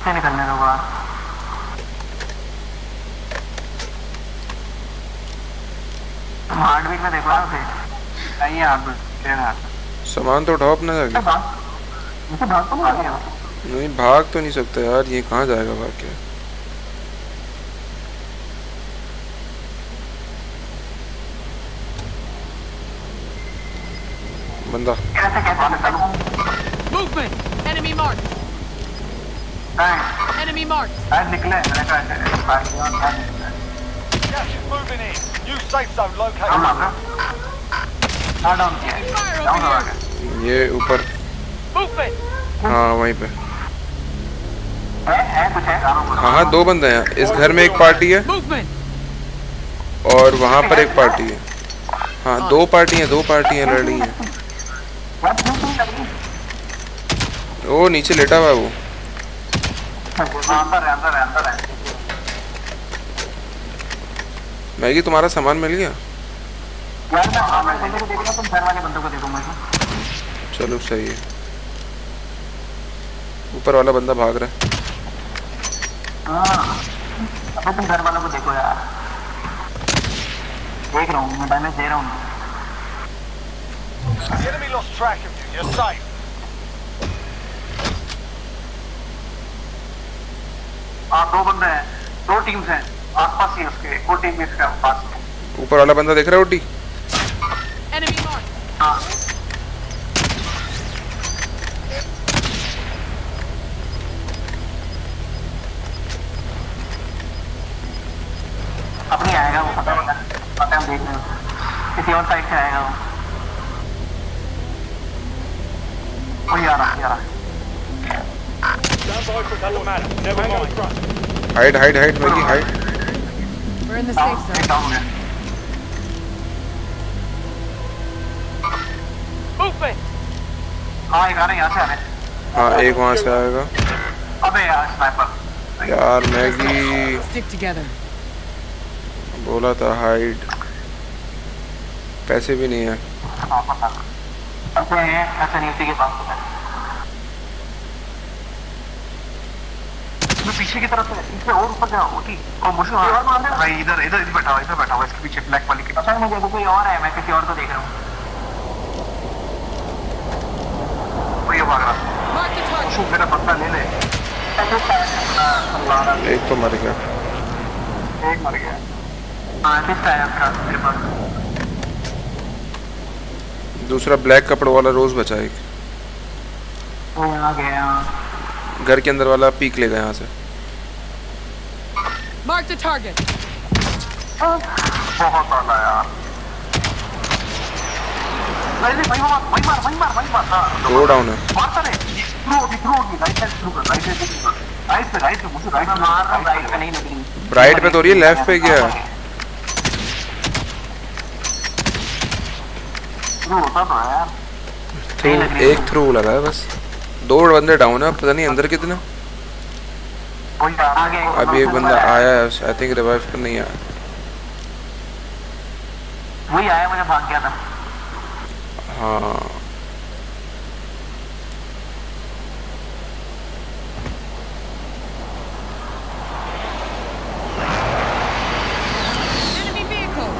से निकलने दो बाहर। तुम हार्टबीट में देखो ना उसे। नहीं है हार्टबीट। सामान तो उठाओ अपना जाके। मुझे भाग तो नहीं गया। नहीं भाग तो नहीं सकता यार, ये कहाँ जाएगा भाग के। बंदा कैसे कैसे Movement! Enemy marked! Enemy marked! आज निकले मैंने कहा ऐसे फायर किया और क्या निकला। Gas is moving in. New safe zone हम located. लोग डाउन किया Taking fire डाउन over हो here! गया। ये ऊपर। Movement! हाँ वहीं पे। है कुछ है। हाँ हाँ, दो बंदे हैं। इस घर में एक पार्टी है Movement! और वहाँ पर एक पार्टी है। हाँ दो पार्टियाँ लड़ रही हैं। वो नीचे लेटा हुआ है वो। अंदर है। मैगी तुम्हारा सामान मिल गया? यार मैं बंदे को देखूंगा, तुम घर वाले बंदों को देखो मुझे। चलो सही है। ऊपर वाला बंदा भाग रहा है। हाँ अब तुम घर वालों को देखो यार। देख रहा हूँ मैं, डैमेज दे रहा हूँ। The enemy lost track of you. You're safe. दो बंदे हैं, दो टीम्स हैं आसपास ही उसके। एक और टीम भी इसके पास है। ऊपर वाला बंदा देख रहा है ओटी? Enemy marked! हाँ अपनी आएगा वो, पता है हम देख रहे हैं। किसी और साइड से आएगा वो। वही आ रहा है। Stand by for another man. Never mind. Hide Maggi hide. We're in the safe zone. Down हो गया। Movement! हाँ एक आ रहे हैं, यहाँ से आ रहे हैं। हाँ एक वहाँ से आएगा। अबे यार स्नाइपर। यार मैगी Stick together. बोला था हाइड। पैसे भी नहीं है। हाँ पता ऐसे हैं, ऐसे नहीं उसी के पास होता है। मैं पीछे की तरफ से इससे और ऊपर जाओ ओटी और मुझे और मार दे भाई। इधर बैठा हुआ इसके पीछे ब्लैक वाली के। अच्छा मुझे कोई और है, मैं किसी और को देख रहा हूँ। वो ये भाग रहा Mark the target! है। मेरा बंदा ले ले। एक तो मर गया। एक मर गया। हाँ किसका है उसका मेरे पास। दूसरा ब्लैक कपड़ों वाला रोज बचा एक। वो यहाँ गया। घर के अंदर वाला पीक लेगा यहाँ से। Mark the target! बहुत आला यार। वही मार। दो डाउन है। मारता नहीं। थ्रू होगी राइट साइड थ्रू कर। राइट पे मुझे राइट मार रहा हूँ। राइट पे नहीं लगी। राइट पे तो रही है, लेफ्ट पे गया। थ्रू होता तो है यार। थ्रू एक थ्रू लगा है बस। दो बंदे डाउन है, पता नहीं अंदर कितने। वही आगे अभी एक बंदा आया है, आई थिंक रिवाइव पर नहीं आया। वही आया, मुझे भाग गया था। हाँ Enemy vehicle!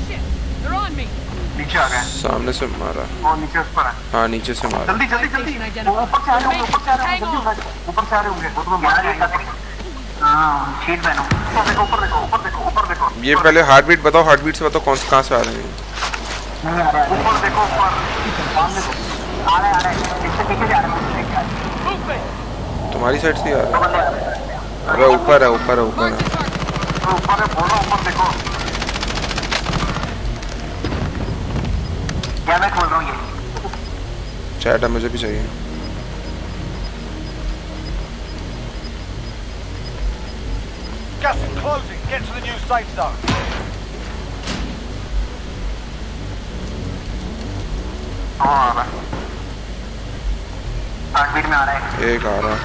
Shit! They're on me! नीचे आ गए। सामने से मारा। वो नीचे उस पर है। हाँ नीचे से मारा। जल्दी वो ऊपर से आ रहे होंगे। ऊपर से आ रहे होंगे वो तो मार जाएगा। हाँ शीट पहनो। ऊपर देखो। ये पहले हार्ट बीट बताओ, हार्ट बीट से बताओ कहाँ से आ रहे हैं। नहीं आ रहा है। ऊपर देखो सामने देखो। आ रहे इससे पीछे जा रहे हैं। तुम्हारी साइड से आ दो रहा बंदे आ रहे हैं। है। अबे ऊपर है। Mark the target! ऊपर है, बोलो ऊपर देखो। क्या मैं खोल रहा हूँ ये। चैट है, मुझे भी चाहिए। Gas is closing. Get to the new safe zone. हाँ आ रहा है। हार्टबीट में आ रहा है। एक आ रहा है।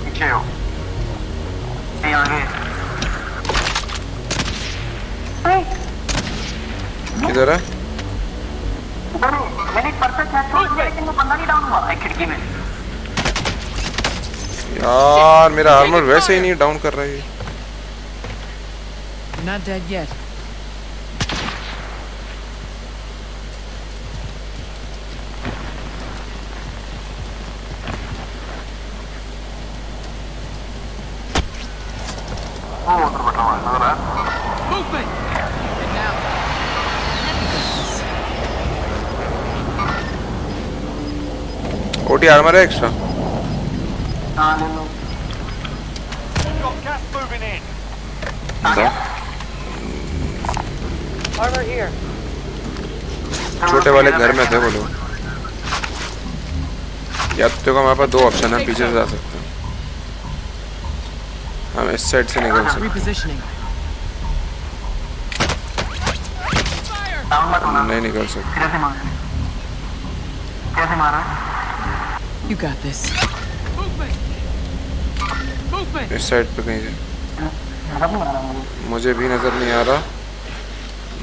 नीचे हो। ये आगे। किधर है? उधर मैंने एक परफेक्ट हेड शॉट दिया लेकिन वो बंदा नहीं डाउन हुआ एक खिड़की में। यार मेरा आर्मर वैसे ही नहीं डाउन कर रहा है। Not dead yet. उधर बैठा हुआ है नजर आया। Movement. And now. OT armour है एक्स्ट्रा? हाँ ले लो। Got gas moving in. Armor here. छोटे वाले घर में थे वो लोग। या तो हमारे पास दो ऑप्शन है, पीछे से जा सकते हैं, हम इस साइड से निकल सकते Repositioning. डाउन मत होना। हैं, नहीं निकल सकते। कैसे मारा? कैसे मारा? You got this. Movement. Movement. इस साइड पे कहीं से नजर नहीं आ रहा मुझे। मुझे भी नजर नहीं आ रहा,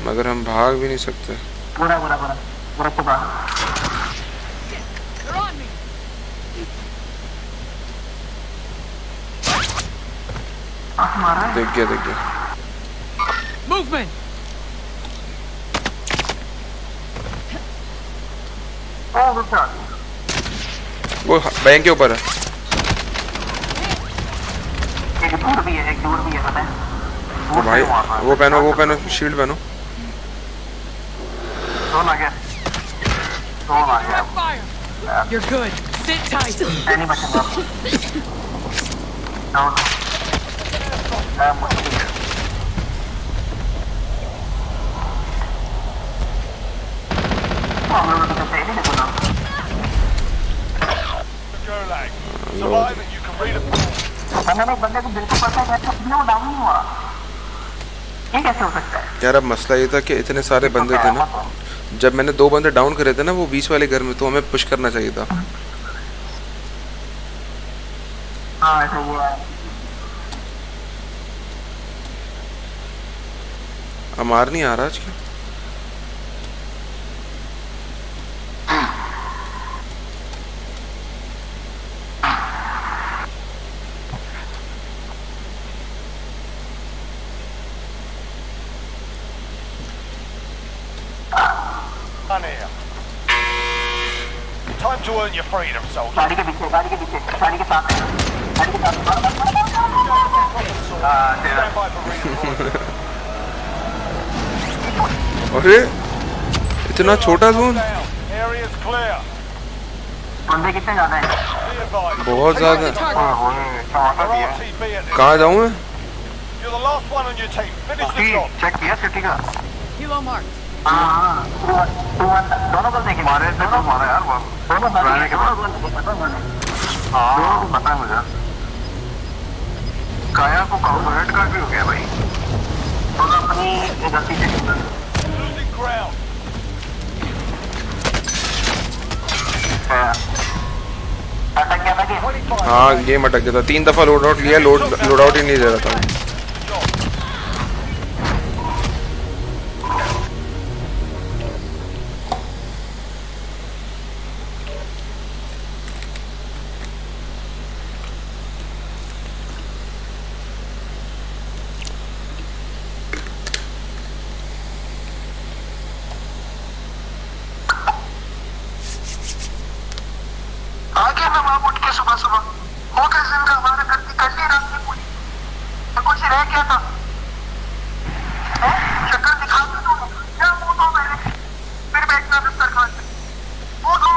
मगर हम भाग भी नहीं सकते। पूरा पूरा पूरा पूरा पूरा। They're on me. आँख मार रहा है। देख गया। Movement. ओ रुक जा। वो बैंक के ऊपर है। एक दूर भी है पता है। वो भाई वो पहनो शील्ड पहनो। ड्रोन आ गया। ड्रोन आ गया। Fire. You're good. Sit tight. मैं नहीं बचूंगा। डाउन। मैं मुश्किल है। हम लोगों को तो सही नहीं बोला। Gulag. Survive it, you can read a मैंने एक बंदे को बिल्कुल पता है कि वो डाउन नहीं हुआ। ये कैसे हो सकता है? यार अब मसला ये था कि इतने सारे बंदे थे ना, जब मैंने दो बंदे डाउन करे थे ना वो बीच वाले घर में, तो हमें पुश करना चाहिए था। हाँ ऐसा हुआ है। अमार नहीं आ रहा आज क्या? here. Time to earn your freedom, soldier. गाड़ी के पीछे गाड़ी के साथ गाड़ी के साथ। Stand by for reinforcements. अरे इतना छोटा जोन, Down. Area's clear. बंदे कितने ज्यादा हैं? Be advised. बहुत ज्यादा। Your RTB at this. कहाँ जाऊँ मैं? You're the last one on your team. Finish the job. Check किया सिटी का? Kilo marked. हाँ दोनों को देखे मारे थे तो मारा यार वो दोनों के पता हाँ पता है मुझे। काया को कॉर्पोरेट का भी हो गया भाई, और अपनी गलती से Losing ground. अटक गया था कि हाँ गेम अटक गया था, 3 दफा लोड आउट लिया, लोड आउट ही नहीं दे रहा था। आगे मैं वहां उठ के सुबह सुबह होकर जिंदा हमारा करती रात में पूरी तो कुछ रह गया था। शक्कर दिखा दो क्या मुंह दो मेरे, फिर बैठना दस्तरखान पे मुंह दो।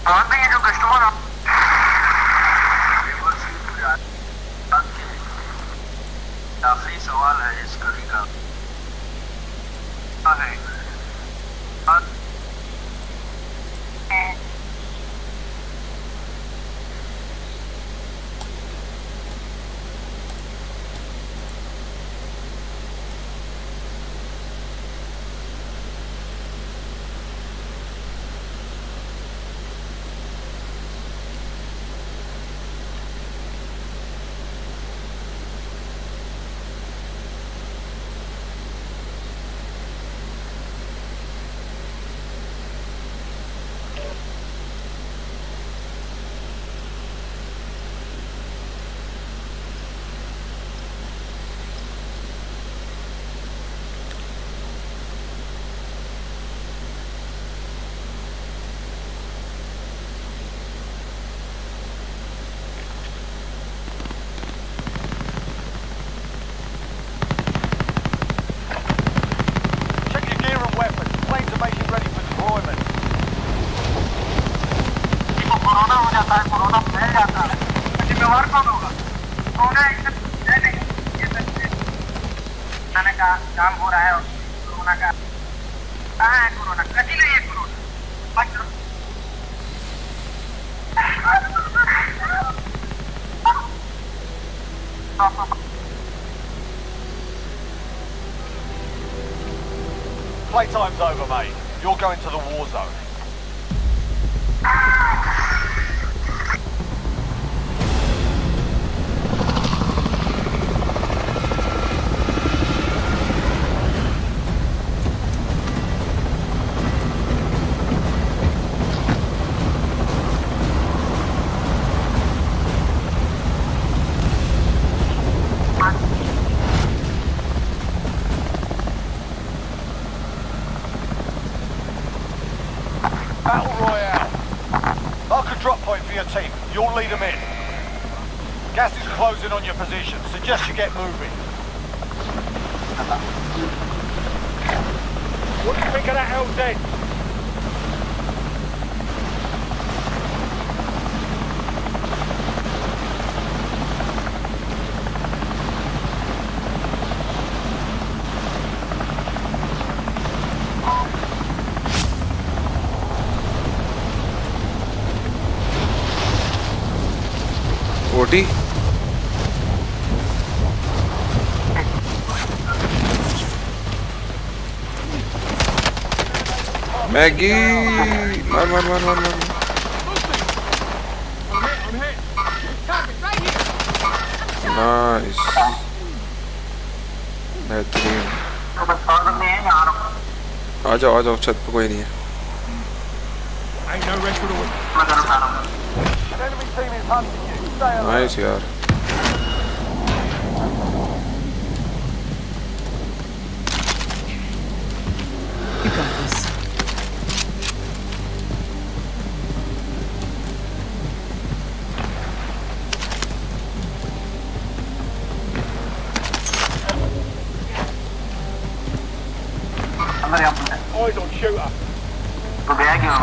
और भी ये जो कस्टमर आखिरी सवाल है इस कड़ी का। और कौन होगा? कौन है? कोरोना का काम हो रहा है और कोरोना का कहाँ है? कोरोना कभी नहीं है corona. Playtime's over, mate. You're going to the war zone. Battle Royale. Mark a drop point for your team. You'll lead them in. Gas is closing on your position. Suggest you get moving. What do you think of that LZ? OT Maggi मार मार मार मार मार nice बेहतरीन आ जाओ छत पे कोई नहीं है Enemy team is hunting you. Stay alert. Nice यार You got this. अंदर यहाँ पे Eyes on shooter. तो गया क्यों?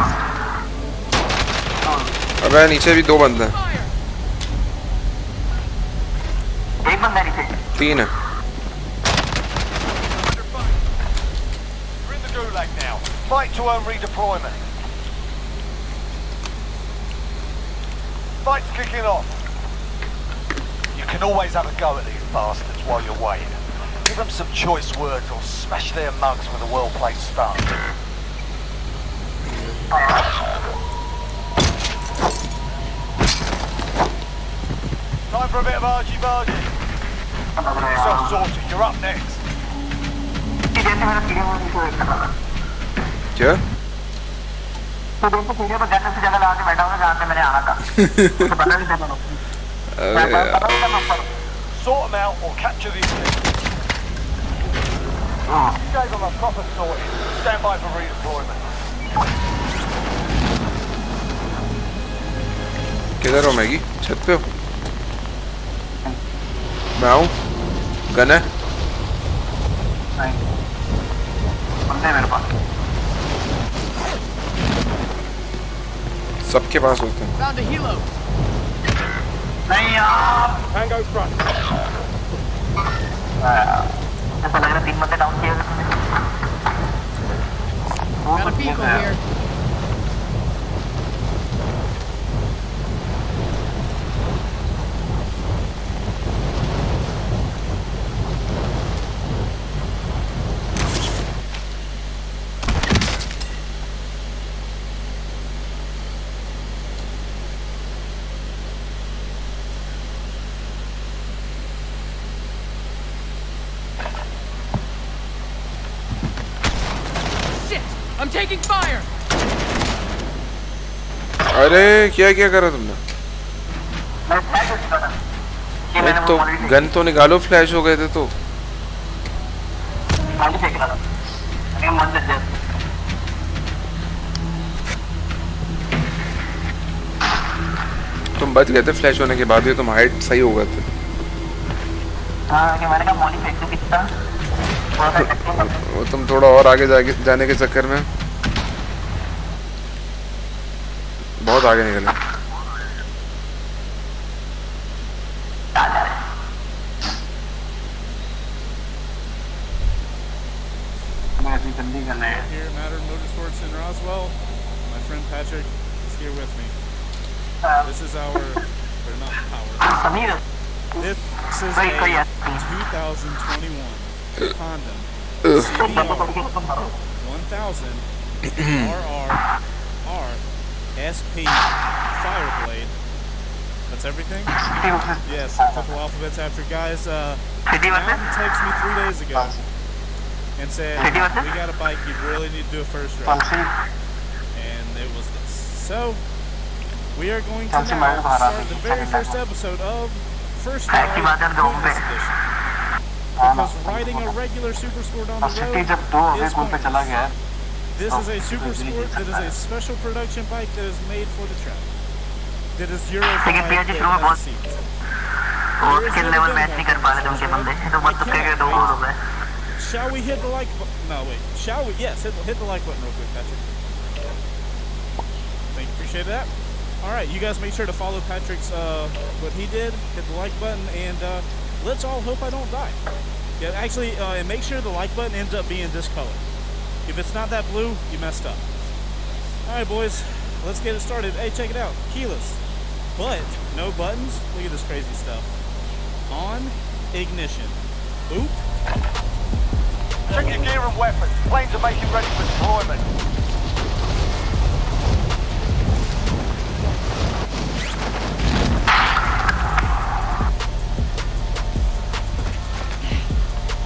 अबे नीचे भी दो बंदे हैं Fire! एक बंदा नीचे। तीन है You're in the gulag now. Fight to earn redeployment. Fight's kicking off. You can always have a go at these bastards while you're waiting. Give them some choice words or smash their mugs with a well-placed stun. Time for a bit of argy-bargy. Get yourself sorted. You're up next. जैसे मेरा सीढ़ी में नीचे बैठा था। क्या तो दोस्तों सीढ़ी पर गन से जगह लगा के बैठा हूँ जहाँ से मैंने आना था। तो पता नहीं था दोनों। अबे यार पता नहीं था number. Sort them out or capture these things. You gave them a proper sorting. Stand by for redeployment. किधर हो मैगी छत पे हो मैं आऊँ गन है नहीं। बंदे मेरे पास। सबके पास होते हैं Found a helo. नहीं यार। Tango front. ऐसा लग रहा है 3 बंदे डाउन किए हुए तुमने। Got a vehicle here. Shit! I'm taking fire! अरे क्या क्या करा तुमने मैं फ्लैश हो चुका था। ये मैंने एक तो वो मॉनिटर गन तो निकालो फ्लैश हो गए थे तो खाली फेंक रहा था। अरे मन लग जाता। तुम बच गए थे फ्लैश होने के बाद भी तुम हाइट सही हो गए थे हाँ कि मैंने कहा मॉनी फेंक दो कितना। थोड़ा सा टक्के में। वो तुम थोड़ा और आगे जाने के चक्कर में बहुत आगे निकले here at Matter Motorsports in Roswell. My friend Patrick is here with me. This is our, or not our, Sameer this is Wait, a yeah. 2021 Honda बंदो CBR पड़ गया तुम भरो 1000 RRR SP Fireblade. That's everything? Yes, a couple alphabets after. Guys, City Mountain versus texted me 3 days ago and said, City versus? we got a bike, you really need to do a first कौन ride. C And it was this. So, we are going to कौन सी now mile बाहर आ start the रही very है first episode of First है Ride की बात है दो पे Business Edition. Because riding a regular super sport on the city road जब दो अवे is कौन पे चला pointless. गया है This is a super sport that is a special production bike that is made for the track. That is Euro 5 लेकिन PRG that शुरू में has बहुत seats. और स्किल लेवल मैच नहीं कर पा रहे थे उनके बंदे तो बस तुक्के के दो गोल हो गए Shall we hit the like button? No, wait. Shall we? Yes, hit the like button real quick, Patrick. Thank you, appreciate that. All right, you guys make sure to follow Patrick's, what he did, hit the like button, and let's all hope I don't die. Yeah, actually, and make sure the like button ends up being this color. If it's not that blue, you messed up. All right, boys, let's get it started. Hey, check it out. Keyless, but no buttons. Look at this crazy stuff. On ignition. Oop. Check your gear and weapons. Planes are making ready for deployment.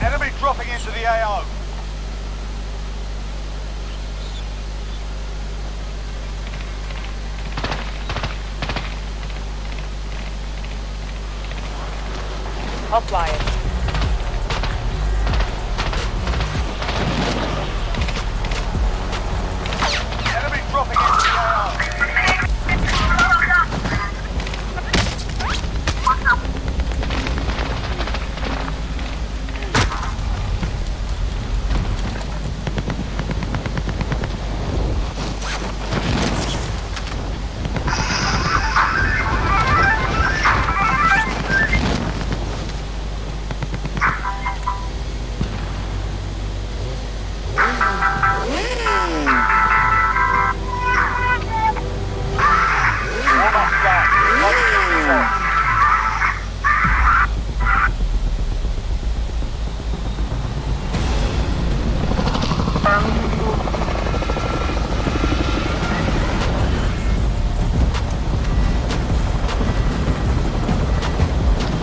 Enemy dropping into the AO. I'll fly it. Enemy dropping into the AO. Warm-up done. Let's get this on.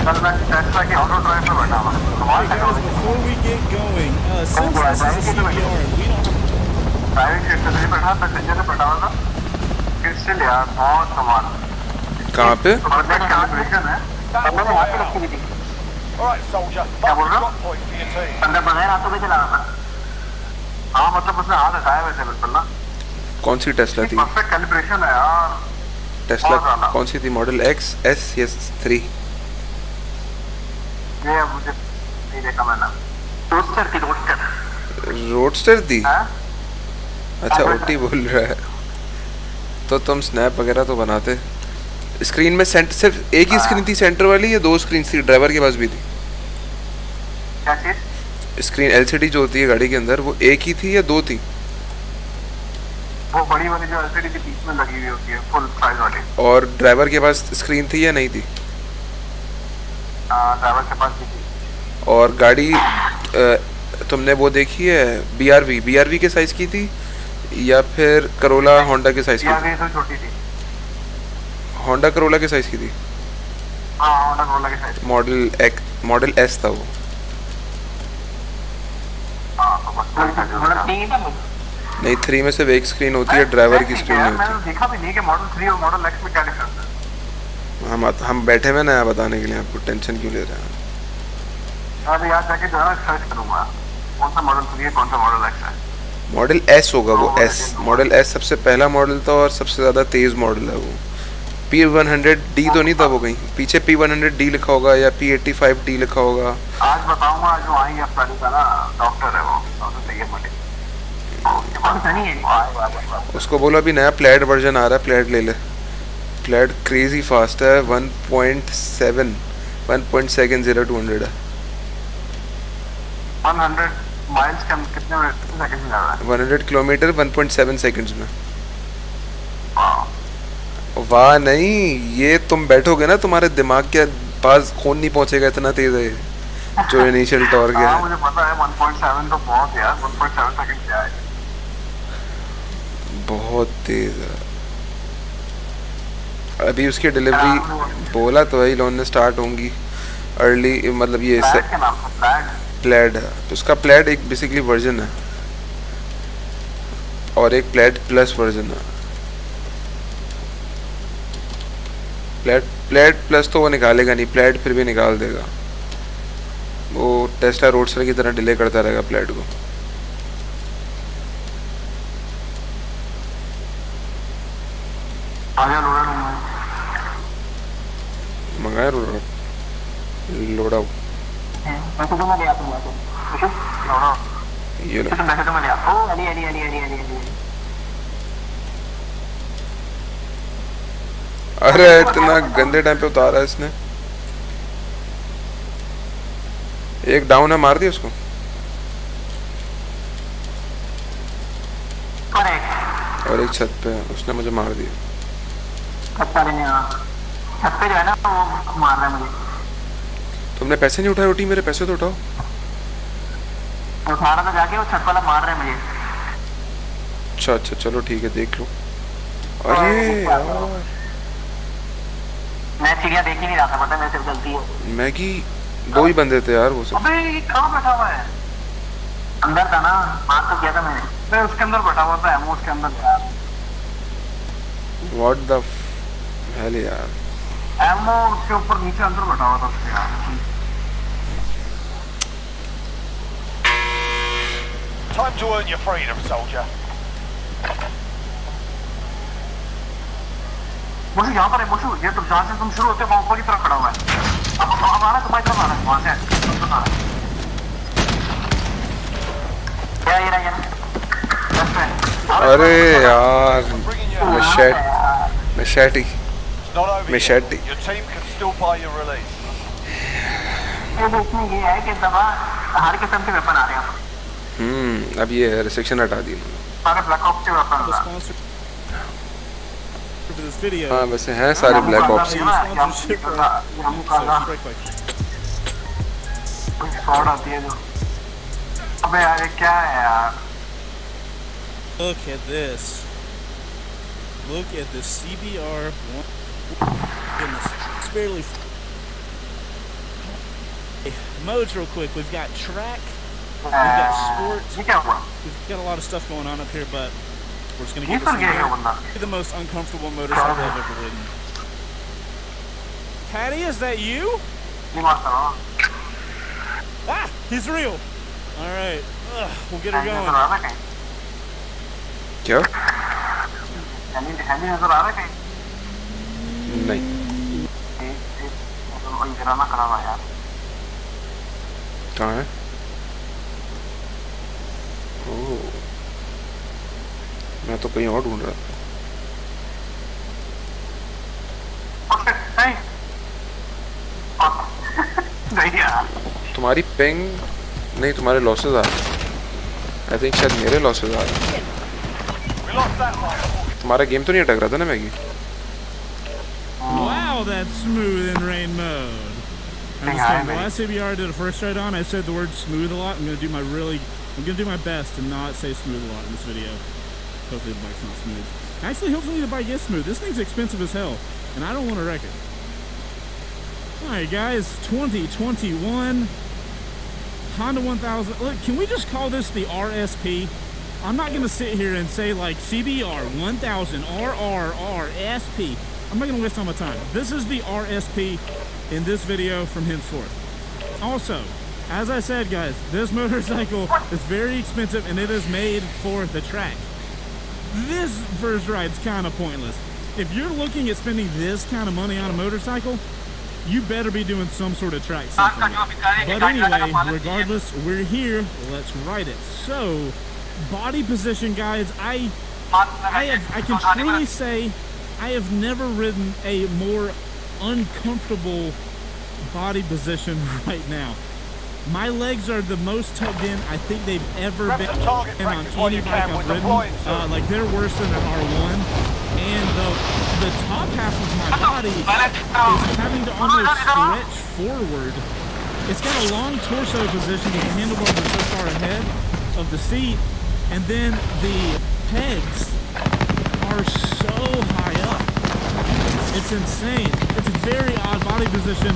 कल मैं Tesla के auto drive पे बैठा हुआ Hey guys, before we get going, since this is a CBR and we don't driving seat पे नहीं बैठा passenger पे बैठा हुआ था फिर से लिया बहुत कमाल कहाँ पे और नेक्स्ट कैलिब्रेशन है अब मैंने वहाँ पे रखी हुई थी All right, soldier. क्या बोल रहा Drop हूँ point for your team. बंदा बगैर हाथों पे चला रहा था हाँ मतलब उसने हाथ हटाया वैसे बिल्कुल ना कौन सी टेस्ला थी परफेक्ट कैलिब्रेशन है यार टेस्ला बहुत ज्यादा। कौन सी थी मॉडल एक्स एस या 3 ये अब मुझे नहीं देखा मैंने रोस्टर थी रोस्टर रोडस्टर थी हाँ अच्छा ओटी बोल रहा है तो तुम स्नैप वगैरह तो बनाते स्क्रीन में सिर्फ एक ही स्क्रीन थी सेंटर वाली या दो स्क्रीन थी ड्राइवर के पास भी थी क्या चीज स्क्रीन एलसीडी जो होती है गाड़ी के अंदर वो एक ही थी या दो थी वो बड़ी वाली जो एलसीडी के बीच में लगी हुई होती है फुल साइज वाली और ड्राइवर के पास स्क्रीन थी या नहीं थी ड्राइवर के पास भी थी और गाड़ी तुमने वो देखी है बीआरवी के साइज की थी या फिर करोला होंडा के साइज की यार थी ये तो छोटी थी होंडा करोला के साइज की थी हाँ होंडा कोला के साइज मॉडल एस था वो हाँ तो बस मतलब तीन था नहीं 3 में सिर्फ एक स्क्रीन होती है ड्राइवर की स्क्रीन नहीं होती मैंने देखा भी नहीं कि मॉडल 3 और मॉडल एक्स में क्या डिफरेंस है हम बैठे हुए नया बताने के लिए आपको टेंशन क्यों ले रहे हैं अभी आज जाके जो है ना सर्च करूंगा कौन सा मॉडल 3 है कौन सा मॉडल एक्स है मॉडल एस होगा वो एस मॉडल एस सबसे पहला मॉडल था और सबसे ज़्यादा तेज़ मॉडल है वो P100D तो नहीं था वो कहीं पीछे P100D लिखा होगा या P85D लिखा होगा आज बताऊंगा जो आई है अपना का ना डॉक्टर है वो डॉक्टर सैयद मलिक उसके बाद नहीं है वो आएगा उसको बोलो अभी नया प्लेड वर्जन आ रहा है प्लेड ले ले प्लेड क्रेजी फास्ट है 1.7 1.70200 है 100 माइल्स कम कितने सेकंड में जा रहा है? 100 किलोमीटर 1.7 सेकंड्स में। वाह। वाह नहीं, ये तुम बैठोगे ना तुम्हारे दिमाग के पास खून नहीं पहुंचेगा, इतना तेज है ये, जो इनिशियल टॉर्क हाँ है। मुझे पता है 1.7 तो बहुत है यार, 1.7 सेकंड क्या है? बहुत तेज है। अभी उसकी डिलीवरी बोला तो वही लोन ने स्टार्ट होंगी अर्ली, मतलब ये फ्लैट के नाम से फ्लैट। प्लेड है, तो उसका प्लेड एक बेसिकली वर्जन है और एक प्लेड प्लस वर्जन है। प्लेड प्लस तो वो निकालेगा नहीं, प्लेड फिर भी निकाल देगा, वो टेस्ला रोडस्टर की तरह डिले करता रहेगा प्लेड को। आजा लोड़ा लूंगा। मंगाया लोड़ा मैं तो मैं ले आता हूँ तो लोड़ा ये लो। तो मैं तो मैं ले आता हूँ। अली अली अली अली अली अली। अरे इतना गंदे टाइम पे उतारा है इसने। एक डाउन है, मार दिया उसको। करेक्ट। और एक छत पे है, उसने मुझे मार दिया। कच्चा लेने आ। छत पे जो है ना वो मार रहा है मुझे। तुमने पैसे नहीं उठाए उठी, मेरे पैसे तो उठाओ। उठा रहा था जाके, वो छत वाला मार रहा है मुझे। अच्छा अच्छा चलो ठीक है, देख लो। अरे यार मैं चिड़िया देख ही नहीं रहा था, पता मेरे से गलती है। मैगी, दो ही बंदे थे यार वो सब। अबे ये कहाँ बैठा हुआ है? अंदर था ना, मार तो किया था मैंने। मैं उसके अंदर बैठा हुआ था, एमओ उसके अंदर था। व्हाट द हेल यार। एमओ उसके ऊपर नीचे अंदर बैठा हुआ था उसके यार। Time to earn your freedom, soldier. मुझे यहाँ पर है मुझे, ये तो जहाँ से तुम शुरू होते हो वहाँ ऊपर की तरफ खड़ा हुआ है। अब आना तुम्हारी तरफ आना है, वहाँ से तुम तो आना है। क्या ये रहा है? अरे यार Bringing you मैं home. शैट मैं शैट ही It's not over Machete. yet. Your team can still buy your release. ये इसमें ये है कि दवा हर किस्म के वेपन आ रहे हैं। अब ये रिस्ट्रिक्शन हटा दी उन्होंने। सारे ब्लैक ऑप्स के वेपन The आ sponsor for this video. हाँ वैसे हैं सारे black ops. Sponsorship for so strike like shot आती है जो। अबे यार ये क्या है यार? Look at this. Look at this CBR one. Goodness, it's barely. Modes real quick. We've got track. We've got sports. ये क्या हुआ? We've got a lot of stuff going on up here, but we're just gonna ये get कर this गया in क्या here. बंदा? The most uncomfortable motorcycle I've ever ridden. Patty, is that you? ये मारता हूँ। Ah, he's real. All right, we'll get her नजर going. आ रहा है कहीं? क्या? हैंडी नजर आ रहा है कहीं? नहीं, एक गिराना खड़ा हुआ यार। कहाँ है? ओह, मैं तो कहीं और ढूंढ रहा था। नहीं नहीं यार। तुम्हारी पिंग नहीं, तुम्हारे लॉसेस आ रहे हैं। आई थिंक शायद मेरे लॉसेस आ रहे हैं। We lost that one. तुम्हारा गेम तो नहीं अटक रहा था ना Maggi? Wow, that's smooth in rain mode. I'm just kidding. The last CBR I did a first ride on, I said the word smooth a lot. I'm gonna do my best to not say smooth a lot in this video. Hopefully the bike's not smooth. Actually, hopefully the bike is smooth. This thing's expensive as hell, and I don't want to wreck it. Alright guys, 2021 Honda 1000. Look, can we just call this the RSP? I'm not gonna sit here and say like CBR 1000 RRRSP. I'm not gonna waste all my time. This is the RSP in this video from henceforth. Also, as I said guys, this motorcycle is very expensive and it is made for the track. This first ride's kind of pointless. If you're looking at spending this kind of money on a motorcycle, you better be doing some sort of track something. But anyway, regardless, we're here. Let's ride it. So, body position, guys. I can truly say I have never ridden a more uncomfortable body position right now. My legs are the most tugged in I think they've ever Grab been some target on practice while any you bike can. We're I've ridden. deploying soon. Like they're worse than an R1. And the top half of my body is having to almost stretch forward. It's got a long torso position with the handlebars are so far ahead of the seat, and then the pegs are so high up. It's insane. It's a very odd body position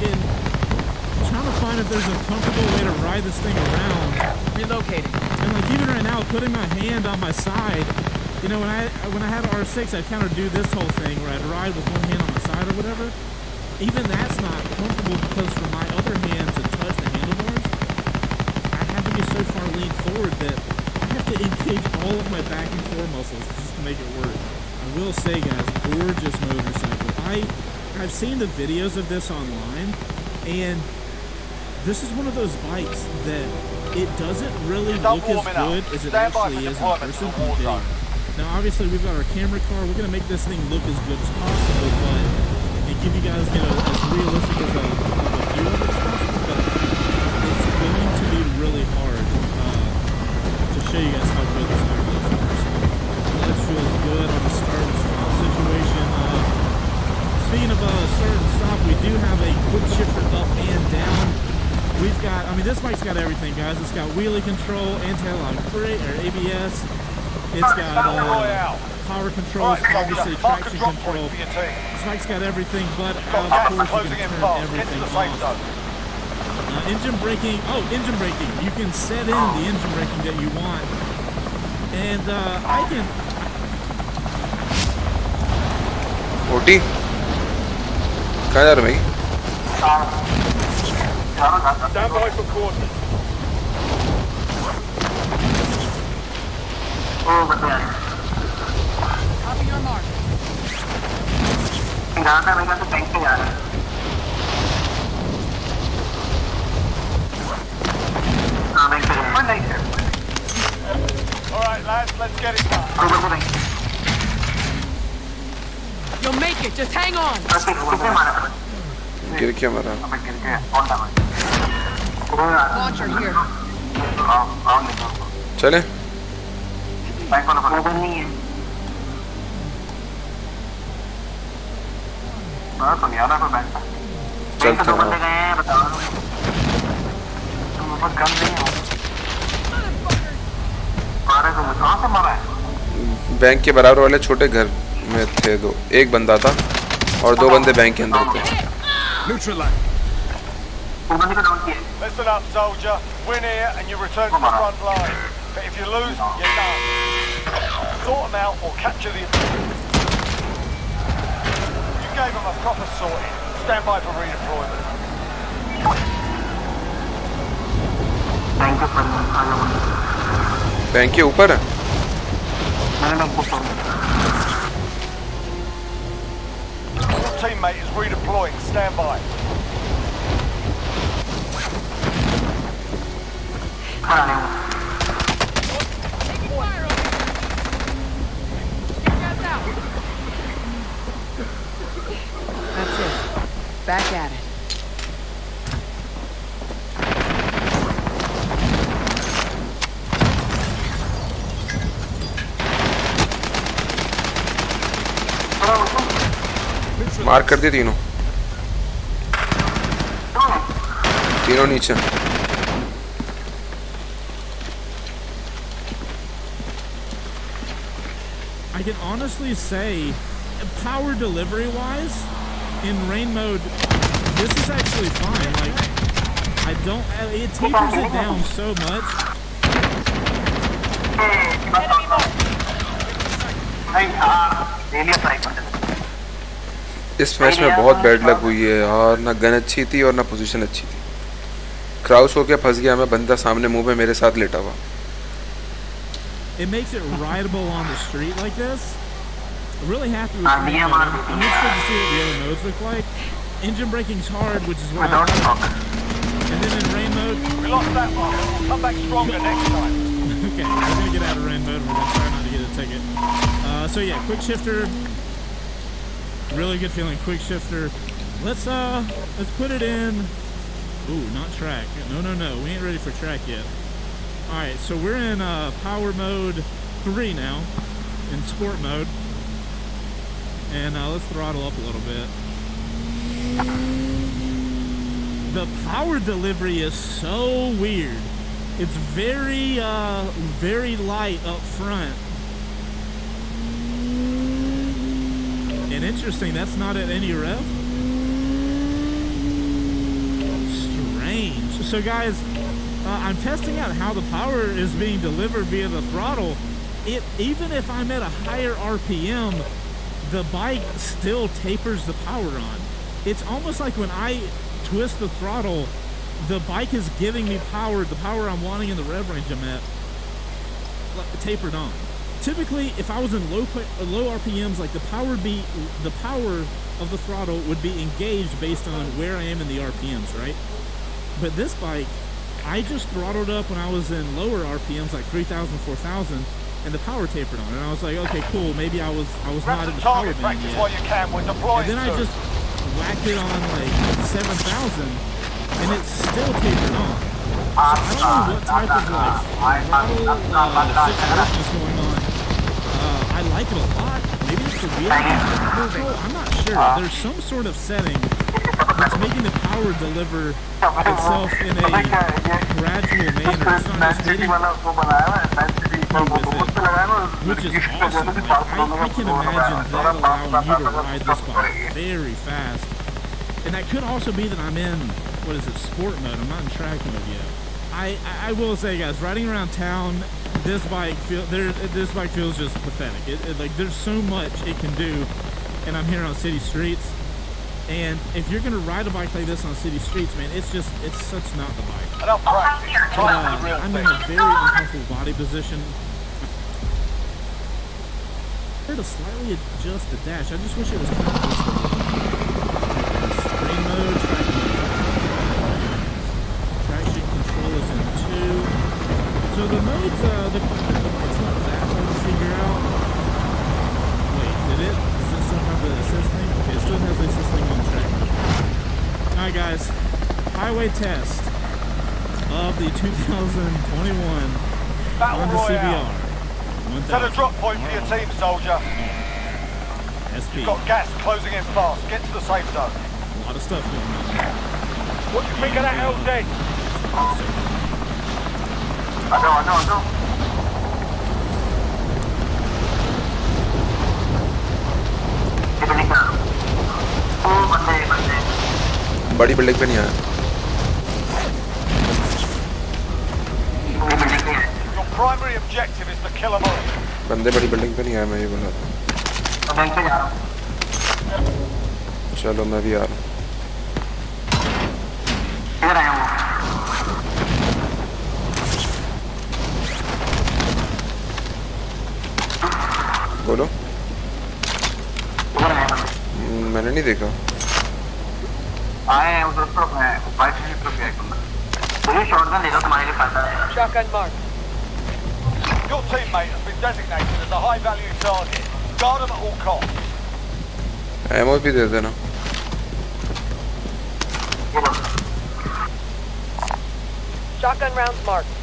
in trying to find if there's a comfortable way to ride this thing around. Relocating. And like even right now, putting my hand on my side, you know, when I had R6, I'd kind of do this whole thing where I'd ride with one hand on my side or whatever. Even that's not comfortable because for my other hand to touch the handlebars, I have to be so far leaned forward that I have to engage all of my back and core muscles just to make it work. I will say, guys, gorgeous motorcycle. I've seen the videos of this online, and this is one of those bikes that it doesn't really look as good as it actually is in person on video. Now, obviously, we've got our camera car. We're going to make this thing look as good as possible, but and give you guys, you know, as realistic as a view of it as possible. But it's going to be really hard to show you guys how good this car looks. Clutch feels good on the start and stop situation. Speaking of start and stop, we do have a quick shifter up and down. We've got, I mean, this bike's got everything, guys. It's got wheelie control, anti-lock brake, or ABS. It's got power controls, obviously traction control. This bike's got everything, but of course you can turn everything off. Engine braking, engine braking. You can set in the engine braking that you want. And I can... OT कहाँ जा रहे भाई? Stand by for coordinates. Copy your mark. Alright, lads, let's get it done. You'll make it. Just hang on. गिर क्या मारा? Launcher here. चले? चलते हैं। बैंक के बराबर वाले छोटे घर में थे दो, एक बंदा था और दो बंदे बैंक के अंदर थे। Listen up, soldier. Win here and you return to the front line. But if you lose, you're done. Sort them out or capture the... You gave them a proper sorting. Stand by for redeployment. Bank के ऊपर है? Your teammate is redeploying. Stand by. Taking fire over here. Get guys out. That's it. Back at it. मार कर दिए तीनों, तीनों नीचे। I can honestly say, power delivery wise, in rain mode, this is actually fine. Like, I don't, it tapers it down so much. इस match में बहुत bad luck हुई है यार, ना गन अच्छी थी और ना पोजीशन अच्छी थी। क्राउच होके फंस गया मैं, बंदा सामने मुंह पे मेरे साथ लेटा हुआ। It makes it rideable on the street like this. I'm really happy with rain mode. I'm interested to see what the other modes look like. Engine braking's hard, which is what I like. And then in rain mode... We lost that one. Come back stronger next time. Okay, we're going to get out of rain mode. We're going to try not to get a ticket. So yeah, quick shifter. Really good feeling, quick shifter. Let's put it in Ooh, not track. No, no, no. We ain't ready for track yet. Alright, so we're in power mode 3 now. In sport mode. And let's throttle up a little bit. The power delivery is so weird. It's very, very light up front. And interesting, that's not at any rev. Strange. So guys, I'm testing out how the power is being delivered via the throttle. Even if I'm at a higher RPM, the bike still tapers the power on. It's almost like when I twist the throttle, the bike is giving me power, the power I'm wanting in the rev range I'm at, tapered on. Typically, if I was in low RPMs, like the power of the throttle would be engaged based on where I am in the RPMs, right? But this bike, I just throttled up when I was in lower RPMs, like 3,000, 4,000, and the power tapered on. And I was like, okay, cool, maybe I was not in the power band yet. And then I just whacked it on like 7,000, and it's still tapered on. So I don't know what type of like throttle situation is going on. I like it a lot. Maybe it's the wheel control. I'm not sure. There's some sort of setting that's making the power deliver itself in a gradual manner. It's not just hitting with it, which is awesome. Like, I can imagine that allowing you to ride this bike very fast. And that could also be that I'm in, what is it, sport mode. I'm not in track mode yet. I will say, guys, riding around town, this bike feels just pathetic. Like, there's so much it can do, and I'm here on city streets. And if you're gonna ride a bike like this on city streets, man, it's such not the bike. Enough practice. But, I'm in a very uncomfortable body position. I'm here to slightly adjust the dash. I just wish it was kind of this way. Rain mode, track mode. Traction control is in 2. So the modes, the bike's not that hard to figure out. Wait, does it still have the assist thing? Okay, it still has the assist thing on track. Alright guys, highway test of the 2021 Honda CBR. Set a drop point for your team, soldier. SP. You've got gas closing in fast. Get to the safe zone. A lot of stuff going on. What do you think of that LD? I know. बड़ी building पे नहीं आया. Your primary objective is to kill them all. बंदे बड़ी building पे नहीं आया, मैं ये बोला था. चलो मैं भी आ रहा हूँ. किधर आया हूँ? बोलो. किधर आया हूँ? मैंने नहीं देखा. आए हैं उधर तरफ है, बाइक की तरफ है एक बंदा. मुझे शॉटगन ले लो, तुम्हारे लिए फायदा है. Shotgun marked. Your teammate has been designated as a high-value target. Guard them at all costs. Ammo भी दे देना. Shotgun rounds marked.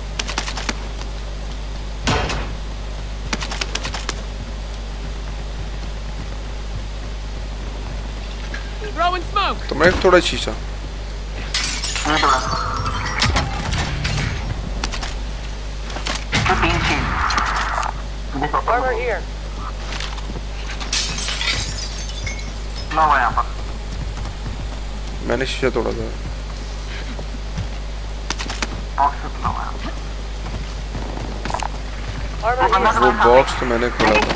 Throwing smoke. तो मैं थोड़ा शीशा. Armor here. ना हुआ यहाँ पर. मैंने शीशा तोड़ा था. बॉक्स ना हुआ. Armor here. वो बॉक्स तो मैंने खोला था.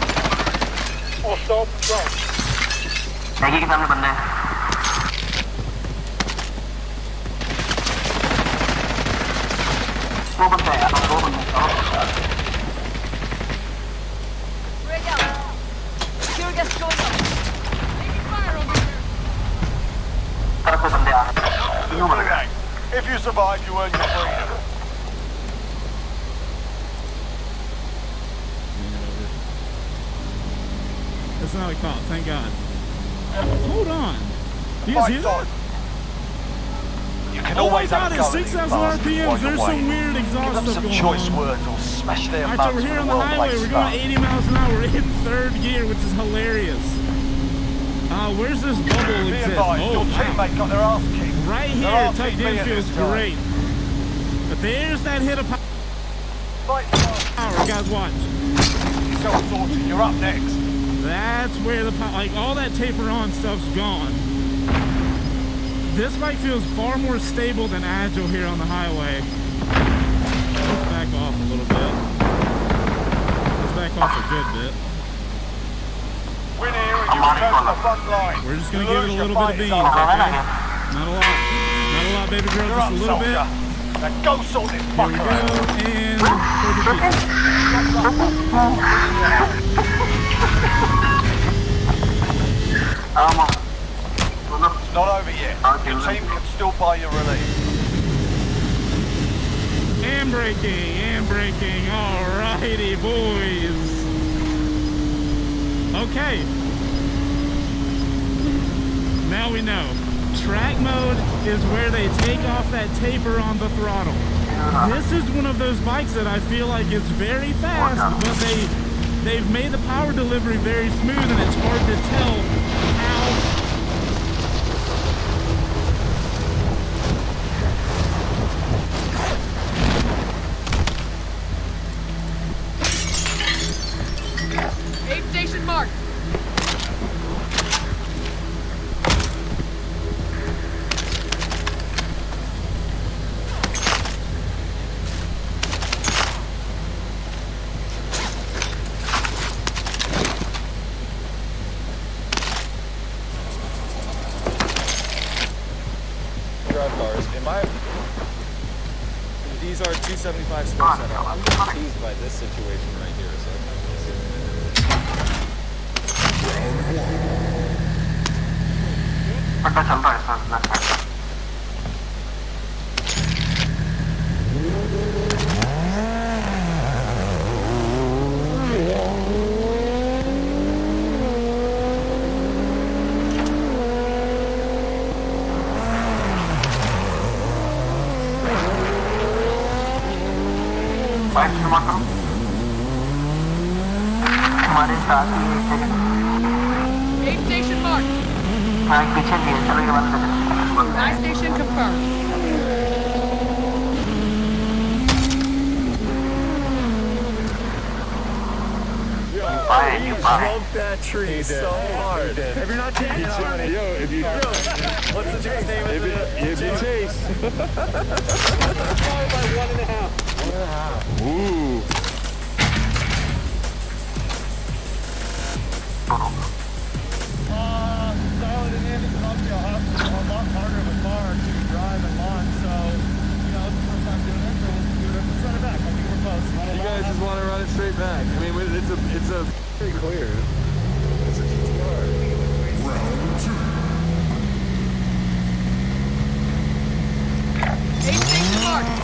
मैगी के सामने बंदे हैं. दो बंदे हैं, दो बंदे हैं. Break out. Tear gas going up. Taking fire over here. तरफ से बंदे आ रहे हैं. तीनों बंदे हैं. If you survive, you earn your freedom. That's not a cop, thank God. Hold on. Do you guys hear that? You can Oh my always have god, a at go at these 6,000 bastards RPMs, while there's you're some waiting. weird Give exhaust them stuff some going choice on. words or smash their Alright, so mugs we're with here a on the highway. well-placed We're going stun. 80 miles an hour. We're in third gear, which is hilarious. Where's this bubble Be exist? advised, Oh, your wow. teammate got their ass kicked. Right They're here, RTB tucked in at feels this time. great. But there's that hit of Fight power. Guys, watch. self-sorted, you're up next. That's where the like all that taper on stuff's gone. This bike feels far more stable than Agile here on the highway. Let's back off a little bit. Let's back off a good bit. Win here and you return to the front line. We're just gonna You give it lose, a your little bit of fight is beans, over. okay? Not a lot. Not a lot, baby girl, You're just up, a little bit. soldier. Now go sort this Here we fucker go, out. and perfect pieces. It's not over yet. Your team can still buy your release. And braking. Alrighty, boys. Okay. Now we know. Track mode is where they take off that taper on the throttle. This is one of those bikes that I feel like is very fast, but they've made the power delivery very smooth, and it's hard to tell how. Aid station marked. Drive cars. These are 275 square setup. I'm just teased by this situation right here. So पट्टा चल रहा है sir left side bike शुरू करो हमारे साथ ही एक second Aid station marked. हाँ एक पीछे भी है चलो ये बंद कर Buy station confirmed. You buy. that tree so hard. If you're not taking it, if you what's the dude's name? If you chase. By 1.5. Ooh. Solid and Anderson uphill, a lot harder of a car to drive and launch, so, you know, it's the first time doing it, so let's run it back. I think we're close. You guys just want to run it straight back. I mean, it's a pretty clear. It's a GTR. Aid station marked.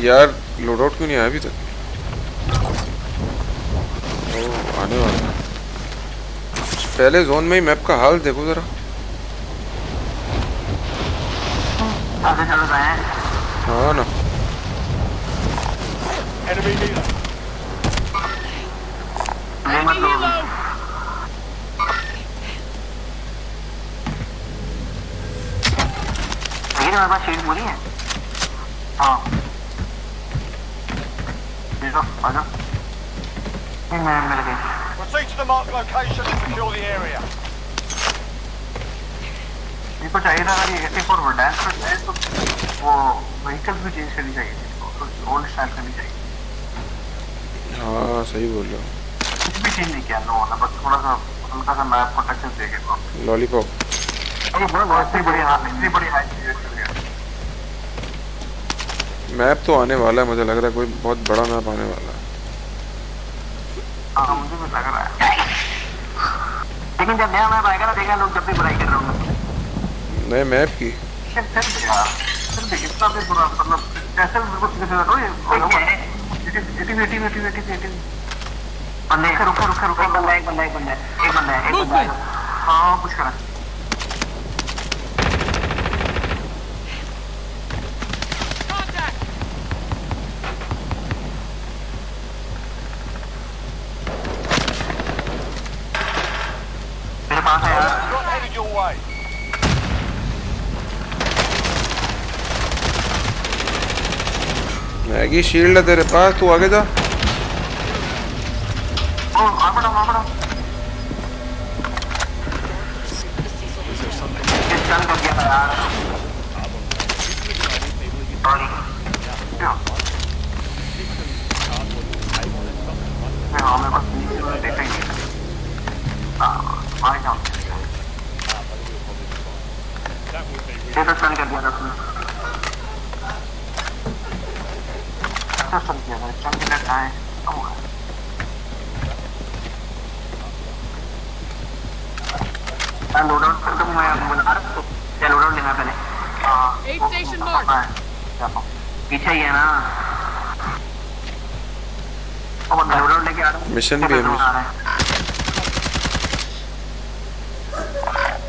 यार load out क्यों नहीं आया अभी तक? ओ आने वाला है। पहले जोन में ही मैप का हाल देखो जरा। आगे चलो जाएं हाँ ना Enemy healer. Enemy helo. देखिए मेरे पास शीट पूरी है हाँ आ जाओ मैं मिल गई Proceed to the marked location and secure the area. इनको चाहिए था अगर ये 84 वर्डांस पर है तो वो व्हीकल्स भी चेंज करनी चाहिए थी इसको ओल्ड स्टाइल करनी चाहिए हाँ सही बोल रहे हो। कुछ भी चेंज नहीं किया इन लोगों ने बस थोड़ा सा हल्का सा मैप प्रोटेक्शन दे के लॉलीपॉप ये बहुत इतनी बड़ी हाई मैप तो आने वाला है, मुझे लग रहा है कोई बहुत बड़ा मैप आने वाला है। हाँ मुझे भी लग रहा है लेकिन जब नया मैप आएगा ना देखा लोग जब भी बुराई कर रहे होंगे। नए मैप की फिर भी इतना भी बुरा मतलब कैसे बिल्कुल सीधे सीधे तो ये बंदे रुका एक बंदा है हाँ कुछ करा Contact! मेरे पास है यार Drop headed your way. Maggi shield है तेरे पास, तू आगे जा। आर्मर डाउन चल कर दिया था यार सॉरी हाँ मेरे पास देखा ही नहीं मारे जाओ ये तो चल कर दिया था उसने अच्छा चल किया था चल के लड़का है लोड आउट कर दूँ मैं बता रहा हूँ क्या लोड आउट लेना पहले Aid station marked. पीछे ही है ना वो बंदा लोड आउट लेके आ रहा हूँ मिशन भी है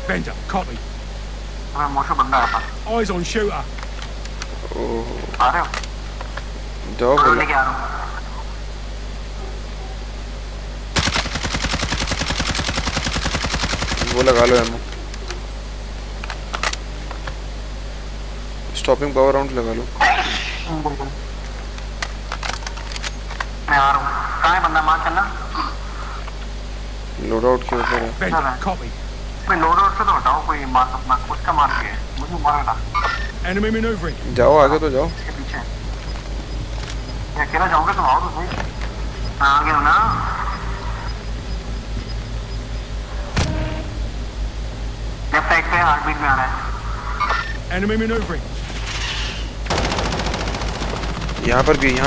Bender, copy. मैं मोशो बंदा है पास Eyes on shooter. ओह आ रहे हो जाओ लोड बोलो। लेके आ रहा हूँ वो लगा लो एमो, स्टॉपिंग पावर राउंड लगा लो। मैं आ रहा हूँ कहाँ है बंदा मार करना लोड आउट के ऊपर है। Bender, copy. मैं लोड आउट से तो हटाओ कोई मार अपना उसका मार के मुझे मारा Enemy maneuvering. जाओ आगे तो जाओ। इसके पीछे मैं अकेला जाऊँगा तुम आओ तो सही आ गए हो ना लेफ्ट साइड पे हार्ट बीट में आ रहा है Enemy maneuvering. यहाँ पर भी है।